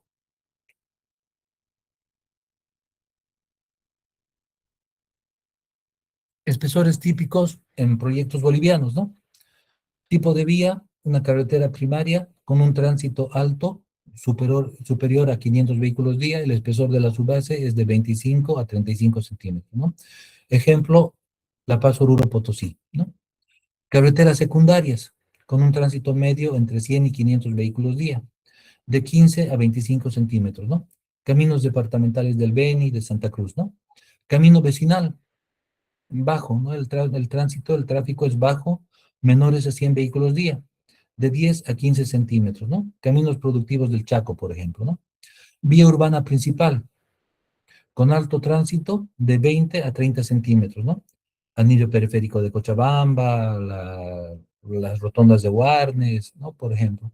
Espesores típicos en proyectos bolivianos, ¿no? Tipo de vía, una carretera primaria con un tránsito alto, superior a 500 vehículos día, el espesor de la subbase es de 25 a 35 centímetros, ¿no? Ejemplo, La Paz Oruro Potosí, ¿no? Carreteras secundarias, con un tránsito medio entre 100 y 500 vehículos día, de 15 a 25 centímetros, ¿no? Caminos departamentales del Beni, de Santa Cruz, ¿no? Camino vecinal, bajo, ¿no? El tránsito, el tráfico es bajo, menores a 100 vehículos día, de 10 a 15 centímetros, ¿no? Caminos productivos del Chaco, por ejemplo, ¿no? Vía urbana principal, con alto tránsito, de 20 a 30 centímetros, ¿no? Anillo periférico de Cochabamba, las rotondas de Warnes, ¿no? Por ejemplo.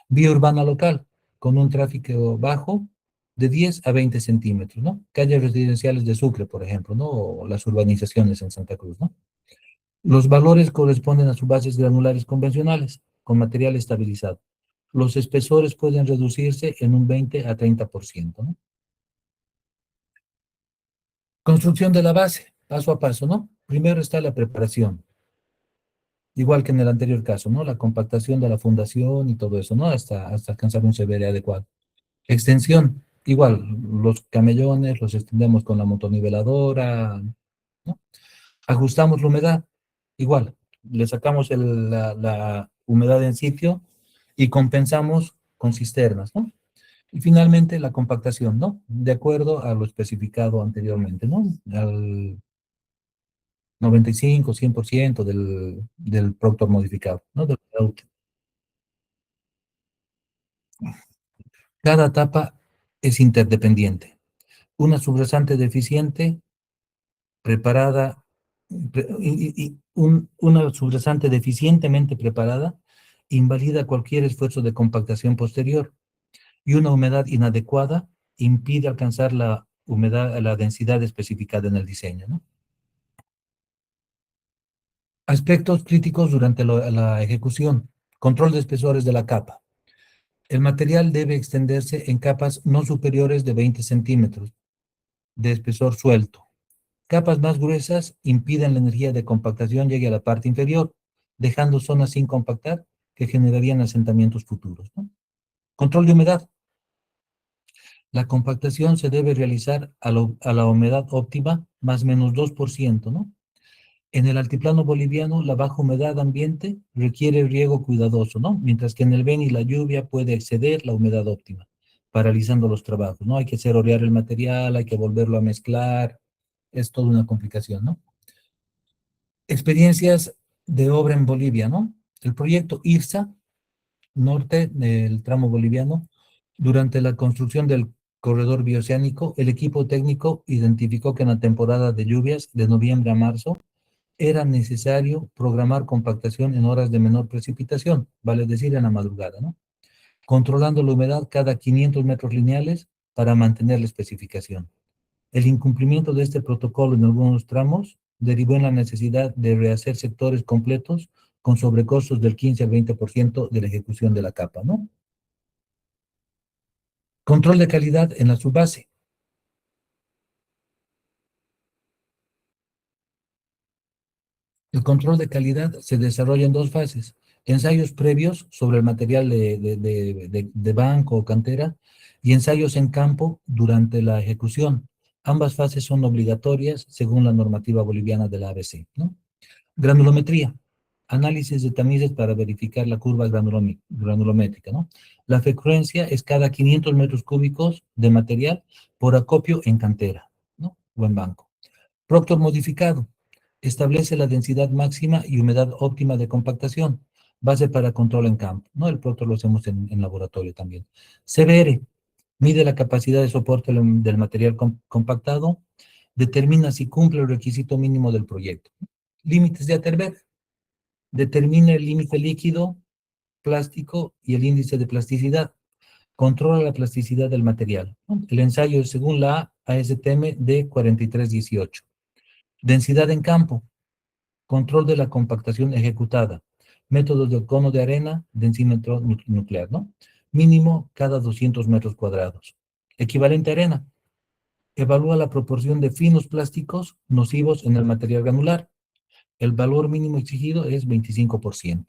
Vía urbana local, con un tráfico bajo, de 10 a 20 centímetros, ¿no? Calles residenciales de Sucre, por ejemplo, ¿no? O las urbanizaciones en Santa Cruz, ¿no? Los valores corresponden a subbases granulares convencionales, con material estabilizado. Los espesores pueden reducirse en un 20 a 30%, ¿no? Construcción de la base, paso a paso, ¿no? Primero está la preparación, igual que en el anterior caso, ¿no? La compactación de la fundación y todo eso, ¿no? Hasta alcanzar un CBR adecuado. Extensión, igual, los camellones los extendemos con la motoniveladora, ¿no? Ajustamos la humedad, igual, le sacamos la humedad en sitio y compensamos con cisternas, ¿no? Y finalmente la compactación, ¿no? De acuerdo a lo especificado anteriormente, ¿no? Al 95, 100% del producto modificado, ¿no? Del producto. Cada etapa es interdependiente. Una subrasante deficiente preparada, una subrasante deficientemente preparada invalida cualquier esfuerzo de compactación posterior, y una humedad inadecuada impide alcanzar la humedad, la densidad especificada en el diseño, ¿no? Aspectos críticos durante la ejecución. Control de espesores de la capa. El material debe extenderse en capas no superiores de 20 centímetros de espesor suelto. Capas más gruesas impiden la energía de compactación llegue a la parte inferior, dejando zonas sin compactar que generarían asentamientos futuros, ¿no? Control de humedad. La compactación se debe realizar a la humedad óptima más menos 2%, ¿no? En el altiplano boliviano, la baja humedad ambiente requiere riego cuidadoso, ¿no? Mientras que en el Beni la lluvia puede exceder la humedad óptima, paralizando los trabajos, ¿no? Hay que hacer orear el material, hay que volverlo a mezclar, es toda una complicación, ¿no? Experiencias de obra en Bolivia, ¿no? El proyecto IRSA, norte del tramo boliviano, durante la construcción del corredor bioceánico, el equipo técnico identificó que en la temporada de lluvias, de noviembre a marzo, era necesario programar compactación en horas de menor precipitación, vale decir en la madrugada, ¿no? Controlando la humedad cada 500 metros lineales para mantener la especificación. El incumplimiento de este protocolo en algunos tramos derivó en la necesidad de rehacer sectores completos con sobrecostos del 15 al 20% de la ejecución de la capa, ¿no? Control de calidad en la subbase. El control de calidad se desarrolla en dos fases. Ensayos previos sobre el material de banco o cantera y ensayos en campo durante la ejecución. Ambas fases son obligatorias según la normativa boliviana de la ABC, ¿no? Granulometría. Análisis de tamices para verificar la curva granulométrica, ¿no? La frecuencia es cada 500 metros cúbicos de material por acopio en cantera, ¿no? O en banco. Proctor modificado. Establece la densidad máxima y humedad óptima de compactación. Base para control en campo, ¿no? El Proctor lo hacemos en laboratorio también. CBR. Mide la capacidad de soporte del material compactado. Determina si cumple el requisito mínimo del proyecto. Límites de Atterberg. Determina el límite líquido, plástico y el índice de plasticidad. Controla la plasticidad del material, ¿no? El ensayo es según la ASTM de 4318. Densidad en campo. Control de la compactación ejecutada. Métodos del cono de arena, densímetro nuclear, ¿no? Mínimo cada 200 metros cuadrados. Equivalente a arena. Evalúa la proporción de finos plásticos nocivos en el material granular. El valor mínimo exigido es 25%.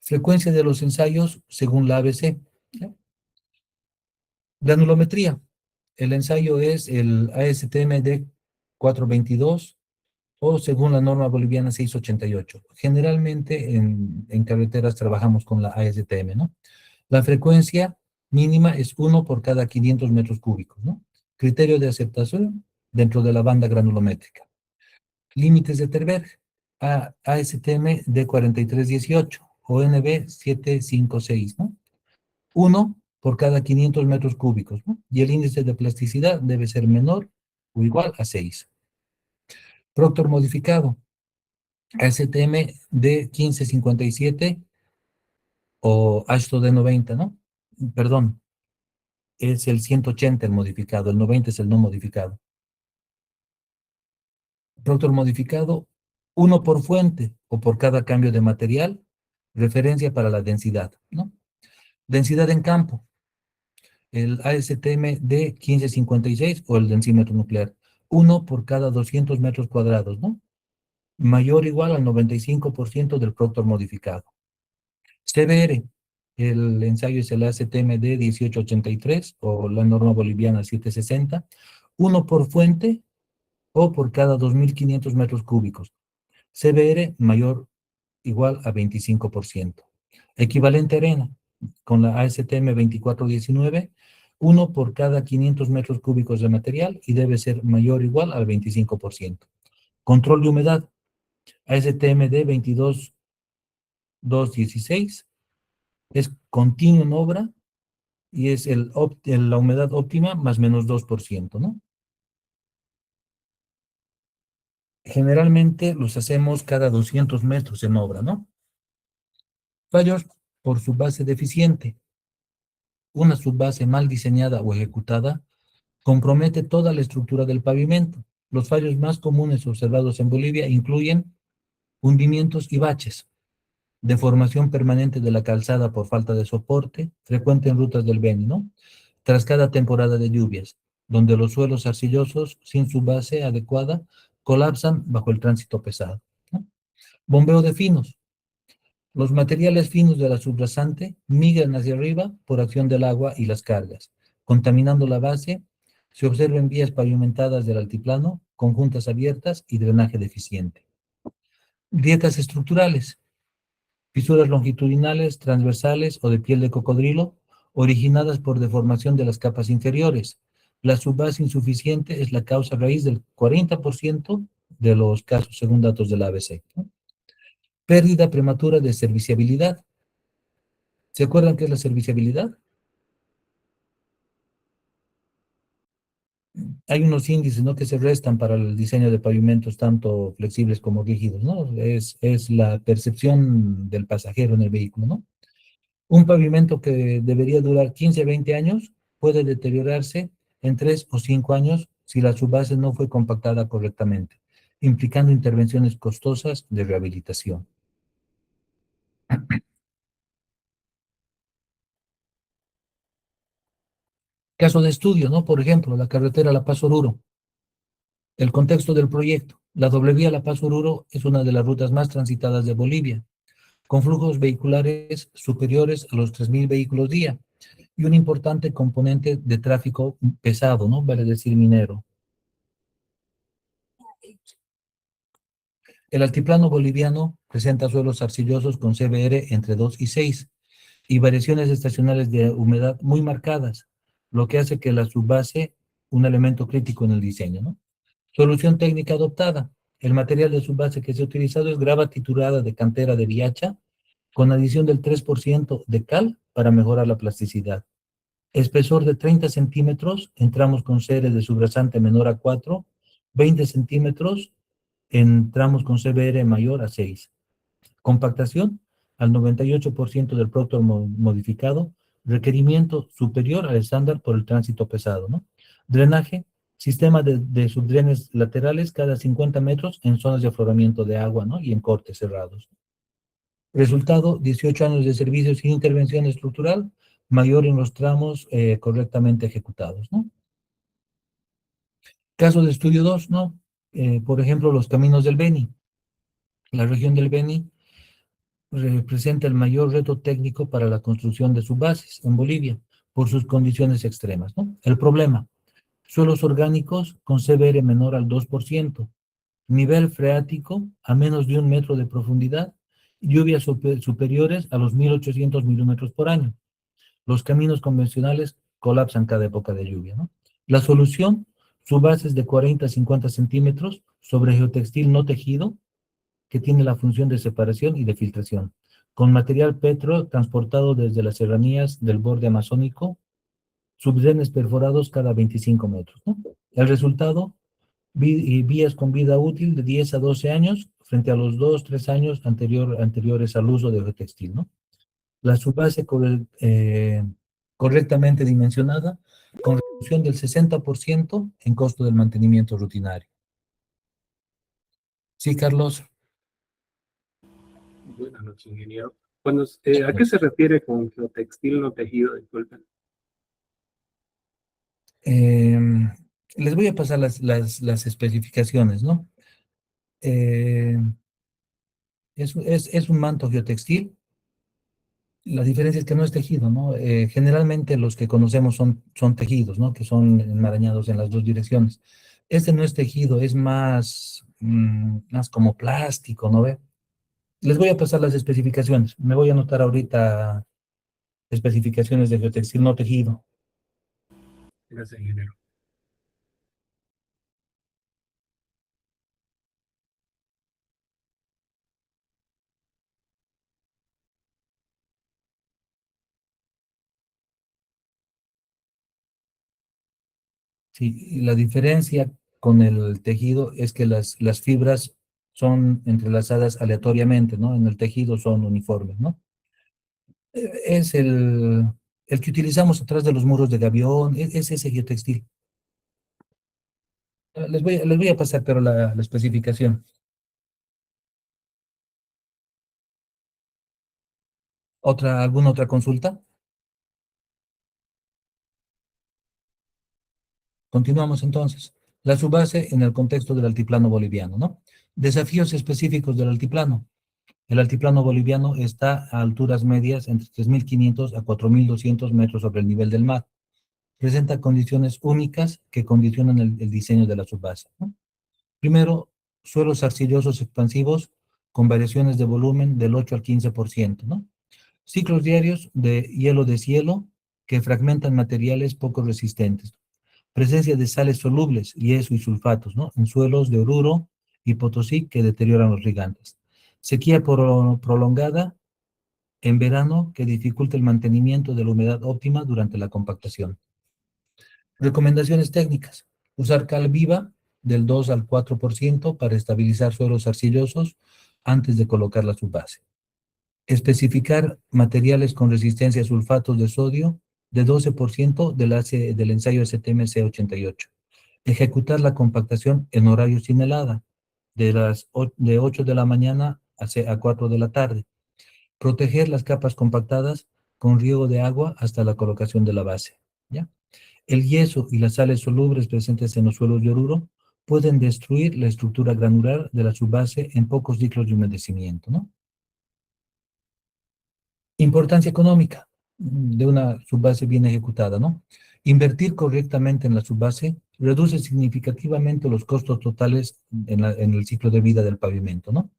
Frecuencia de los ensayos según la ABC. Granulometría. El ensayo es el ASTM de 422 o según la norma boliviana 688. Generalmente en carreteras trabajamos con la ASTM, ¿no? La frecuencia mínima es 1 por cada 500 metros cúbicos, ¿no? Criterio de aceptación dentro de la banda granulométrica. Límites de Terberg, ASTM de 4318, ONB 756, ¿no? 1 por cada 500 metros cúbicos, ¿no? Y el índice de plasticidad debe ser menor o igual a 6. Proctor modificado, ASTM de 1557 o ASTO de 90, ¿no? Perdón, es el 180 el modificado, el 90 es el no modificado. Proctor modificado, 1 por fuente o por cada cambio de material, referencia para la densidad, ¿no? Densidad en campo, el ASTM de 1556 o el densímetro nuclear, 1 por cada 200 metros cuadrados, ¿no? Mayor o igual al 95% del Proctor modificado. CBR, el ensayo es el ASTM de 1883 o la norma boliviana 760, 1 por fuente o por cada 2.500 metros cúbicos. CBR mayor igual a 25%. Equivalente arena, con la ASTM 2419, 1 por cada 500 metros cúbicos de material y debe ser mayor o igual al 25%. Control de humedad, ASTM de 22216, es continuo en obra y es la humedad óptima más menos 2%, ¿no? Generalmente los hacemos cada 200 metros en obra, ¿no? Fallos por subbase deficiente. Una subbase mal diseñada o ejecutada compromete toda la estructura del pavimento. Los fallos más comunes observados en Bolivia incluyen hundimientos y baches, deformación permanente de la calzada por falta de soporte, frecuente en rutas del Beni, ¿no? Tras cada temporada de lluvias, donde los suelos arcillosos, sin su base adecuada, colapsan bajo el tránsito pesado, ¿no? Bombeo de finos. Los materiales finos de la subrasante migran hacia arriba por acción del agua y las cargas, contaminando la base. Se observan vías pavimentadas del altiplano, conjuntas abiertas y drenaje deficiente. Grietas estructurales. Fisuras longitudinales, transversales o de piel de cocodrilo, originadas por deformación de las capas inferiores. La subbase insuficiente es la causa raíz del 40% de los casos, según datos de la ABC, ¿no? Pérdida prematura de serviciabilidad. ¿Se acuerdan qué es la serviciabilidad? Hay unos índices, ¿no?, que se restan para el diseño de pavimentos tanto flexibles como rígidos, ¿no? Es la percepción del pasajero en el vehículo, ¿no? Un pavimento que debería durar 15 a 20 años puede deteriorarse en 3 o 5 años si la subbase no fue compactada correctamente, implicando intervenciones costosas de rehabilitación. Caso de estudio, ¿no? Por ejemplo, la carretera La Paz-Oruro. El contexto del proyecto. La doble vía La Paz-Oruro es una de las rutas más transitadas de Bolivia, con flujos vehiculares superiores a los 3.000 vehículos día y un importante componente de tráfico pesado, ¿no? Vale decir minero. El altiplano boliviano presenta suelos arcillosos con CBR entre 2 y 6 y variaciones estacionales de humedad muy marcadas, lo que hace que la subbase un elemento crítico en el diseño, ¿no? Solución técnica adoptada. El material de subbase que se ha utilizado es grava triturada de cantera de Viacha con adición del 3% de cal para mejorar la plasticidad. Espesor de 30 centímetros, entramos con series de subrasante menor a 4, 20 centímetros, entramos con CBR mayor a 6. Compactación al 98% del producto modificado, requerimiento superior al estándar por el tránsito pesado, ¿no? Drenaje, sistema de subdrenes laterales cada 50 metros en zonas de afloramiento de agua, ¿no? Y en cortes cerrados. Resultado, 18 años de servicio sin intervención estructural, mayor en los tramos correctamente ejecutados, ¿no? Caso de estudio 2, ¿no? Por ejemplo, los caminos del Beni. La región del Beni representa el mayor reto técnico para la construcción de subbases en Bolivia, por sus condiciones extremas, ¿no? El problema, suelos orgánicos con CBR menor al 2%, nivel freático a menos de 1 metro de profundidad, lluvias superiores a los 1.800 milímetros por año. Los caminos convencionales colapsan cada época de lluvia, ¿no? La solución, subbases de 40 a 50 centímetros sobre geotextil no tejido, que tiene la función de separación y de filtración, con material petro transportado desde las serranías del borde amazónico, subdrenes perforados cada 25 metros, ¿no? El resultado, vías con vida útil de 10 a 12 años frente a los 2, 3 años anteriores al uso de geotextil, ¿no? La subbase correctamente dimensionada, con reducción del 60% en costo del mantenimiento rutinario. Sí, Carlos. Buenas noches, ingeniero. ¿A qué se refiere con geotextil no tejido? Disculpen. Les voy a pasar las especificaciones, ¿no? Es un manto geotextil. La diferencia es que no es tejido, ¿no? Generalmente los que conocemos son tejidos, ¿no? Que son enmarañados en las dos direcciones. Este no es tejido, es más como plástico, ¿no ve? Les voy a pasar las especificaciones. Me voy a anotar ahorita especificaciones de geotextil no tejido. Gracias, ingeniero. Sí, y la diferencia con el tejido es que las fibras son entrelazadas aleatoriamente, ¿no? En el tejido son uniformes, ¿no? Es el que utilizamos atrás de los muros de gavión, es ese geotextil. Les voy a pasar, pero la especificación. ¿Alguna otra consulta? Continuamos entonces. La subbase en el contexto del altiplano boliviano, ¿no? Desafíos específicos del altiplano. El altiplano boliviano está a alturas medias entre 3.500 a 4.200 metros sobre el nivel del mar. Presenta condiciones únicas que condicionan el diseño de la subbase, ¿no? Primero, suelos arcillosos expansivos con variaciones de volumen del 8 al 15%, ¿no? Ciclos diarios de hielo deshielo que fragmentan materiales poco resistentes. Presencia de sales solubles, yeso y sulfatos, ¿no? En suelos de Oruro y Potosí que deterioran los ligantes. Sequía prolongada en verano que dificulta el mantenimiento de la humedad óptima durante la compactación. Recomendaciones técnicas. Usar cal viva del 2 al 4% para estabilizar suelos arcillosos antes de colocar la subbase. Especificar materiales con resistencia a sulfatos de sodio de 12% del ensayo STM C88. Ejecutar la compactación en horario sin helada, de 8 de la mañana a 4 de la tarde. Proteger las capas compactadas con riego de agua hasta la colocación de la base, ¿ya? El yeso y las sales solubles presentes en los suelos de Oruro pueden destruir la estructura granular de la subbase en pocos ciclos de humedecimiento, ¿no? Importancia económica de una subbase bien ejecutada, ¿no? Invertir correctamente en la subbase reduce significativamente los costos totales en el ciclo de vida del pavimento, ¿no?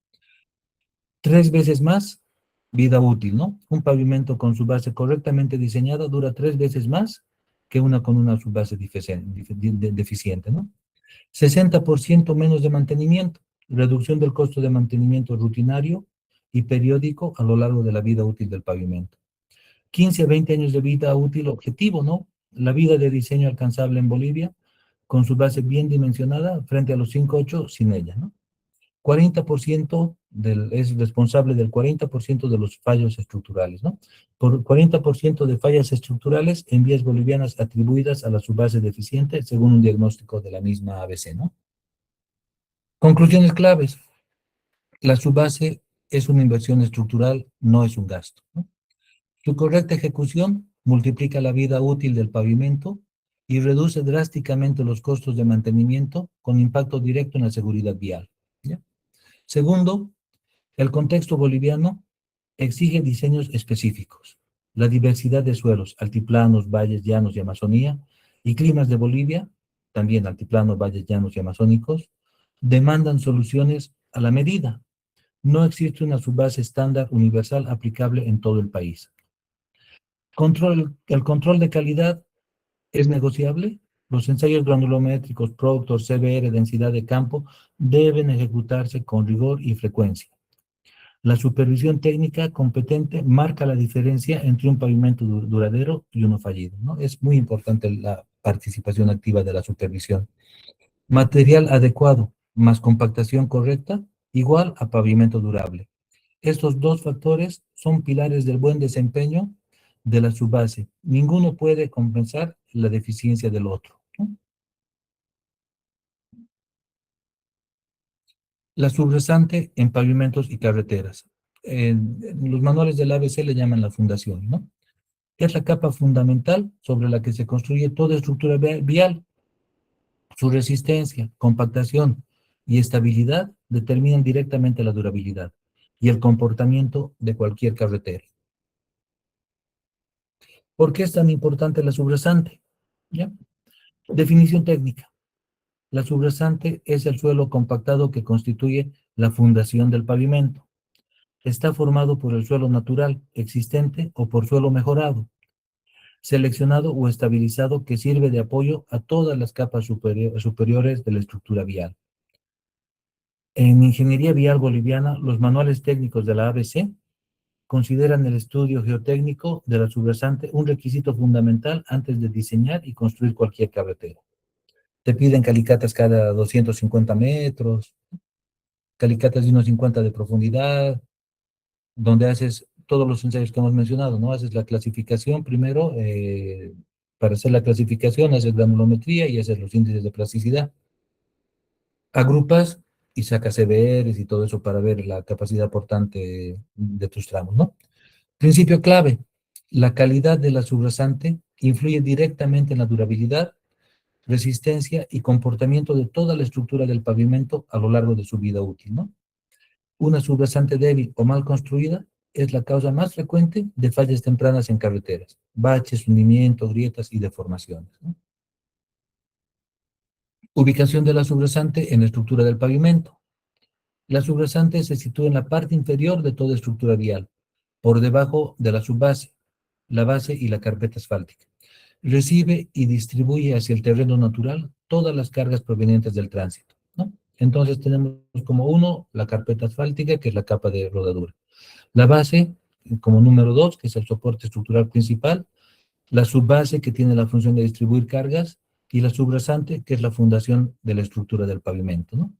3 veces más vida útil, ¿no? Un pavimento con su base correctamente diseñada dura 3 veces más que una con una subbase deficiente, ¿no? 60% menos de mantenimiento, reducción del costo de mantenimiento rutinario y periódico a lo largo de la vida útil del pavimento. 15 a 20 años de vida útil objetivo, ¿no? La vida de diseño alcanzable en Bolivia, con su base bien dimensionada, frente a los 5.8 sin ella, ¿no? 40% es responsable del 40% de los fallos estructurales, ¿no? Por 40% de fallas estructurales en vías bolivianas atribuidas a la subbase deficiente, según un diagnóstico de la misma ABC, ¿no? Conclusiones claves. La subbase es una inversión estructural, no es un gasto, ¿no? Su correcta ejecución multiplica la vida útil del pavimento y reduce drásticamente los costos de mantenimiento con impacto directo en la seguridad vial, ¿ya? Segundo, el contexto boliviano exige diseños específicos. La diversidad de suelos, altiplanos, valles, llanos y Amazonía, y climas de Bolivia, también altiplanos, valles, llanos y amazónicos, demandan soluciones a la medida. No existe una subbase estándar universal aplicable en todo el país. El control de calidad es negociable. Los ensayos granulométricos, Proctor, CBR, densidad de campo, deben ejecutarse con rigor y frecuencia. La supervisión técnica competente marca la diferencia entre un pavimento duradero y uno fallido, ¿no? Es muy importante la participación activa de la supervisión. Material adecuado más compactación correcta igual a pavimento durable. Estos dos factores son pilares del buen desempeño de la subbase. Ninguno puede compensar la deficiencia del otro, ¿no? La subrasante en pavimentos y carreteras. Los manuales del ABC le llaman la fundación, ¿no? Es la capa fundamental sobre la que se construye toda estructura vial. Su resistencia, compactación y estabilidad determinan directamente la durabilidad y el comportamiento de cualquier carretera. ¿Por qué es tan importante la subrasante? ¿Ya? Definición técnica. La subrasante es el suelo compactado que constituye la fundación del pavimento. Está formado por el suelo natural existente o por suelo mejorado, seleccionado o estabilizado que sirve de apoyo a todas las capas superiores de la estructura vial. En Ingeniería Vial Boliviana, los manuales técnicos de la ABC consideran el estudio geotécnico de la subrasante un requisito fundamental antes de diseñar y construir cualquier carretera. Te piden calicatas cada 250 metros, calicatas de unos 50 de profundidad, donde haces todos los ensayos que hemos mencionado, ¿no? Haces la clasificación primero, para hacer la clasificación haces granulometría y haces los índices de plasticidad. Agrupas y sacas CBRs y todo eso para ver la capacidad portante de tus tramos, ¿no? Principio clave, la calidad de la subrasante influye directamente en la durabilidad, resistencia y comportamiento de toda la estructura del pavimento a lo largo de su vida útil, ¿no? Una subrasante débil o mal construida es la causa más frecuente de fallas tempranas en carreteras, baches, hundimientos, grietas y deformaciones, ¿no? Ubicación de la subrasante en la estructura del pavimento. La subrasante se sitúa en la parte inferior de toda estructura vial, por debajo de la subbase, la base y la carpeta asfáltica. Recibe y distribuye hacia el terreno natural todas las cargas provenientes del tránsito, ¿no? Entonces tenemos como uno la carpeta asfáltica, que es la capa de rodadura. La base, como número 2, que es el soporte estructural principal. La subbase, que tiene la función de distribuir cargas. Y la subrasante, que es la fundación de la estructura del pavimento, ¿no?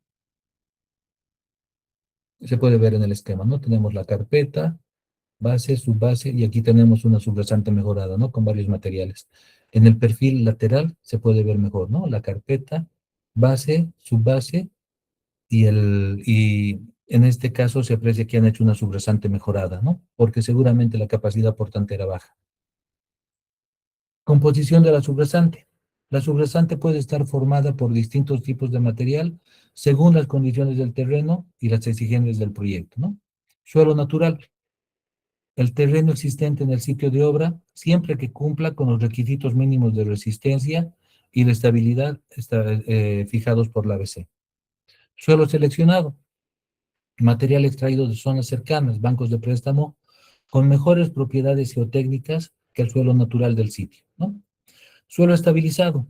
Se puede ver en el esquema, ¿no? Tenemos la carpeta, base, subbase, y aquí tenemos una subrasante mejorada, ¿no? Con varios materiales. En el perfil lateral se puede ver mejor, ¿no? La carpeta, base, subbase, y en este caso se aprecia que han hecho una subrasante mejorada, ¿no? Porque seguramente la capacidad portante era baja. Composición de la subrasante. La subrasante puede estar formada por distintos tipos de material según las condiciones del terreno y las exigencias del proyecto, ¿no? Suelo natural. El terreno existente en el sitio de obra, siempre que cumpla con los requisitos mínimos de resistencia y la estabilidad fijados por la ABC. Suelo seleccionado, material extraído de zonas cercanas, bancos de préstamo con mejores propiedades geotécnicas que el suelo natural del sitio, ¿no? Suelo estabilizado,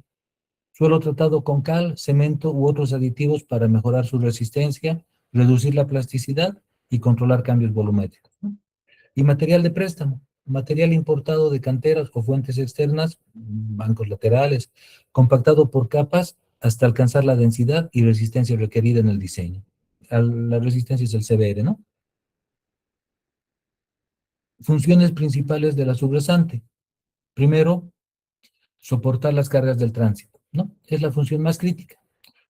suelo tratado con cal, cemento u otros aditivos para mejorar su resistencia, reducir la plasticidad y controlar cambios volumétricos, ¿no? Y material de préstamo, material importado de canteras o fuentes externas, bancos laterales, compactado por capas hasta alcanzar la densidad y resistencia requerida en el diseño. La resistencia es el CBR, ¿no? Funciones principales de la subrasante. Primero, soportar las cargas del tránsito, ¿no? Es la función más crítica.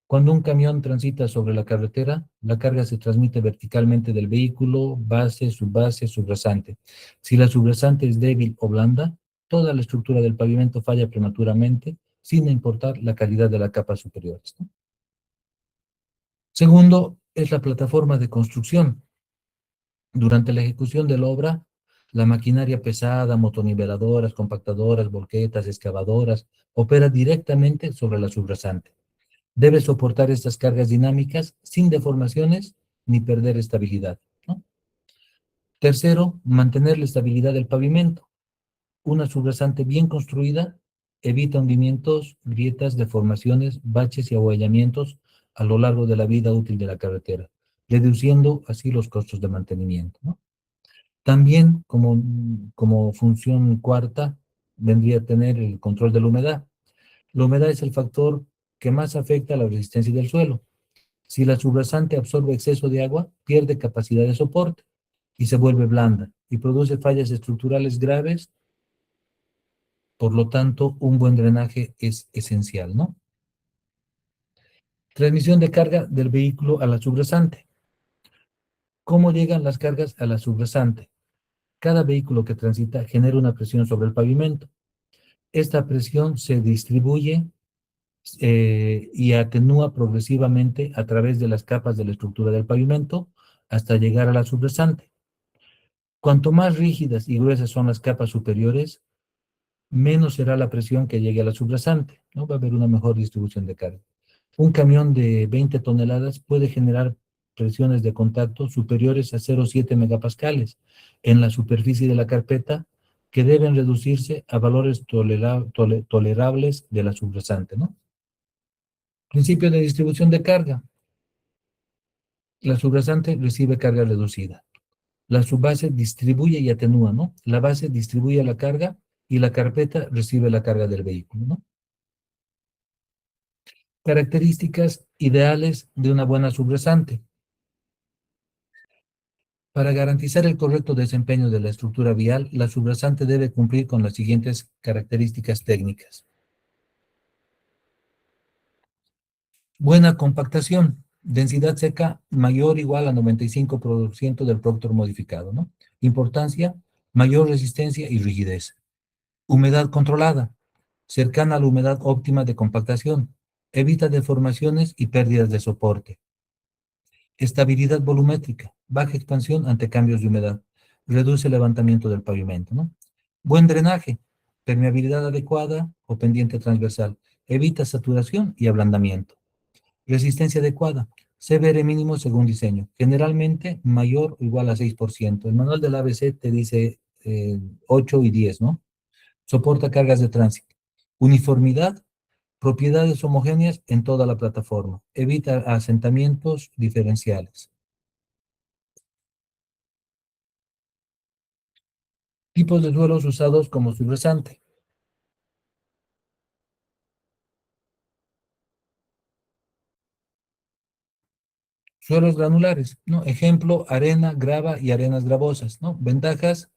Cuando un camión transita sobre la carretera, la carga se transmite verticalmente del vehículo, base, subrasante. Si la subrasante es débil o blanda, toda la estructura del pavimento falla prematuramente, sin importar la calidad de la capa superior, ¿no? Segundo, es la plataforma de construcción. Durante la ejecución de la obra, la maquinaria pesada, motoniveladoras, compactadoras, volquetas, excavadoras, opera directamente sobre la subrasante. Debe soportar estas cargas dinámicas sin deformaciones ni perder estabilidad, ¿no? Tercero, mantener la estabilidad del pavimento. Una subrasante bien construida evita hundimientos, grietas, deformaciones, baches y abollamientos a lo largo de la vida útil de la carretera, reduciendo así los costos de mantenimiento, ¿no? También, como función cuarta, vendría a tener el control de la humedad. La humedad es el factor que más afecta a la resistencia del suelo. Si la subrasante absorbe exceso de agua, pierde capacidad de soporte y se vuelve blanda y produce fallas estructurales graves. Por lo tanto, un buen drenaje es esencial, ¿no? Transmisión de carga del vehículo a la subrasante. ¿Cómo llegan las cargas a la subrasante? Cada vehículo que transita genera una presión sobre el pavimento. Esta presión se distribuye y atenúa progresivamente a través de las capas de la estructura del pavimento hasta llegar a la subrasante. Cuanto más rígidas y gruesas son las capas superiores, menos será la presión que llegue a la subrasante, ¿no? Va a haber una mejor distribución de carga. Un camión de 20 toneladas puede generar presiones de contacto superiores a 0,7 megapascales en la superficie de la carpeta, que deben reducirse a valores tolerables de la subrasante, ¿no? Principio de distribución de carga. La subrasante recibe carga reducida. La subbase distribuye y atenúa, ¿no? La base distribuye la carga y la carpeta recibe la carga del vehículo, ¿no? Características ideales de una buena subrasante. Para garantizar el correcto desempeño de la estructura vial, la subrasante debe cumplir con las siguientes características técnicas. Buena compactación, densidad seca mayor o igual a 95% del producto modificado, ¿no? Importancia, mayor resistencia y rigidez. Humedad controlada, cercana a la humedad óptima de compactación, evita deformaciones y pérdidas de soporte. Estabilidad volumétrica, baja expansión ante cambios de humedad, reduce el levantamiento del pavimento, ¿no? Buen drenaje, permeabilidad adecuada o pendiente transversal, evita saturación y ablandamiento. Resistencia adecuada, CBR mínimo según diseño, generalmente mayor o igual a 6%. El manual del ABC te dice 8 y 10, ¿no? Soporta cargas de tránsito. Uniformidad, propiedades homogéneas en toda la plataforma. Evita asentamientos diferenciales. Tipos de suelos usados como subrasante. Suelos granulares, ¿no? Ejemplo, arena, grava y arenas gravosas, ¿no? Ventajas,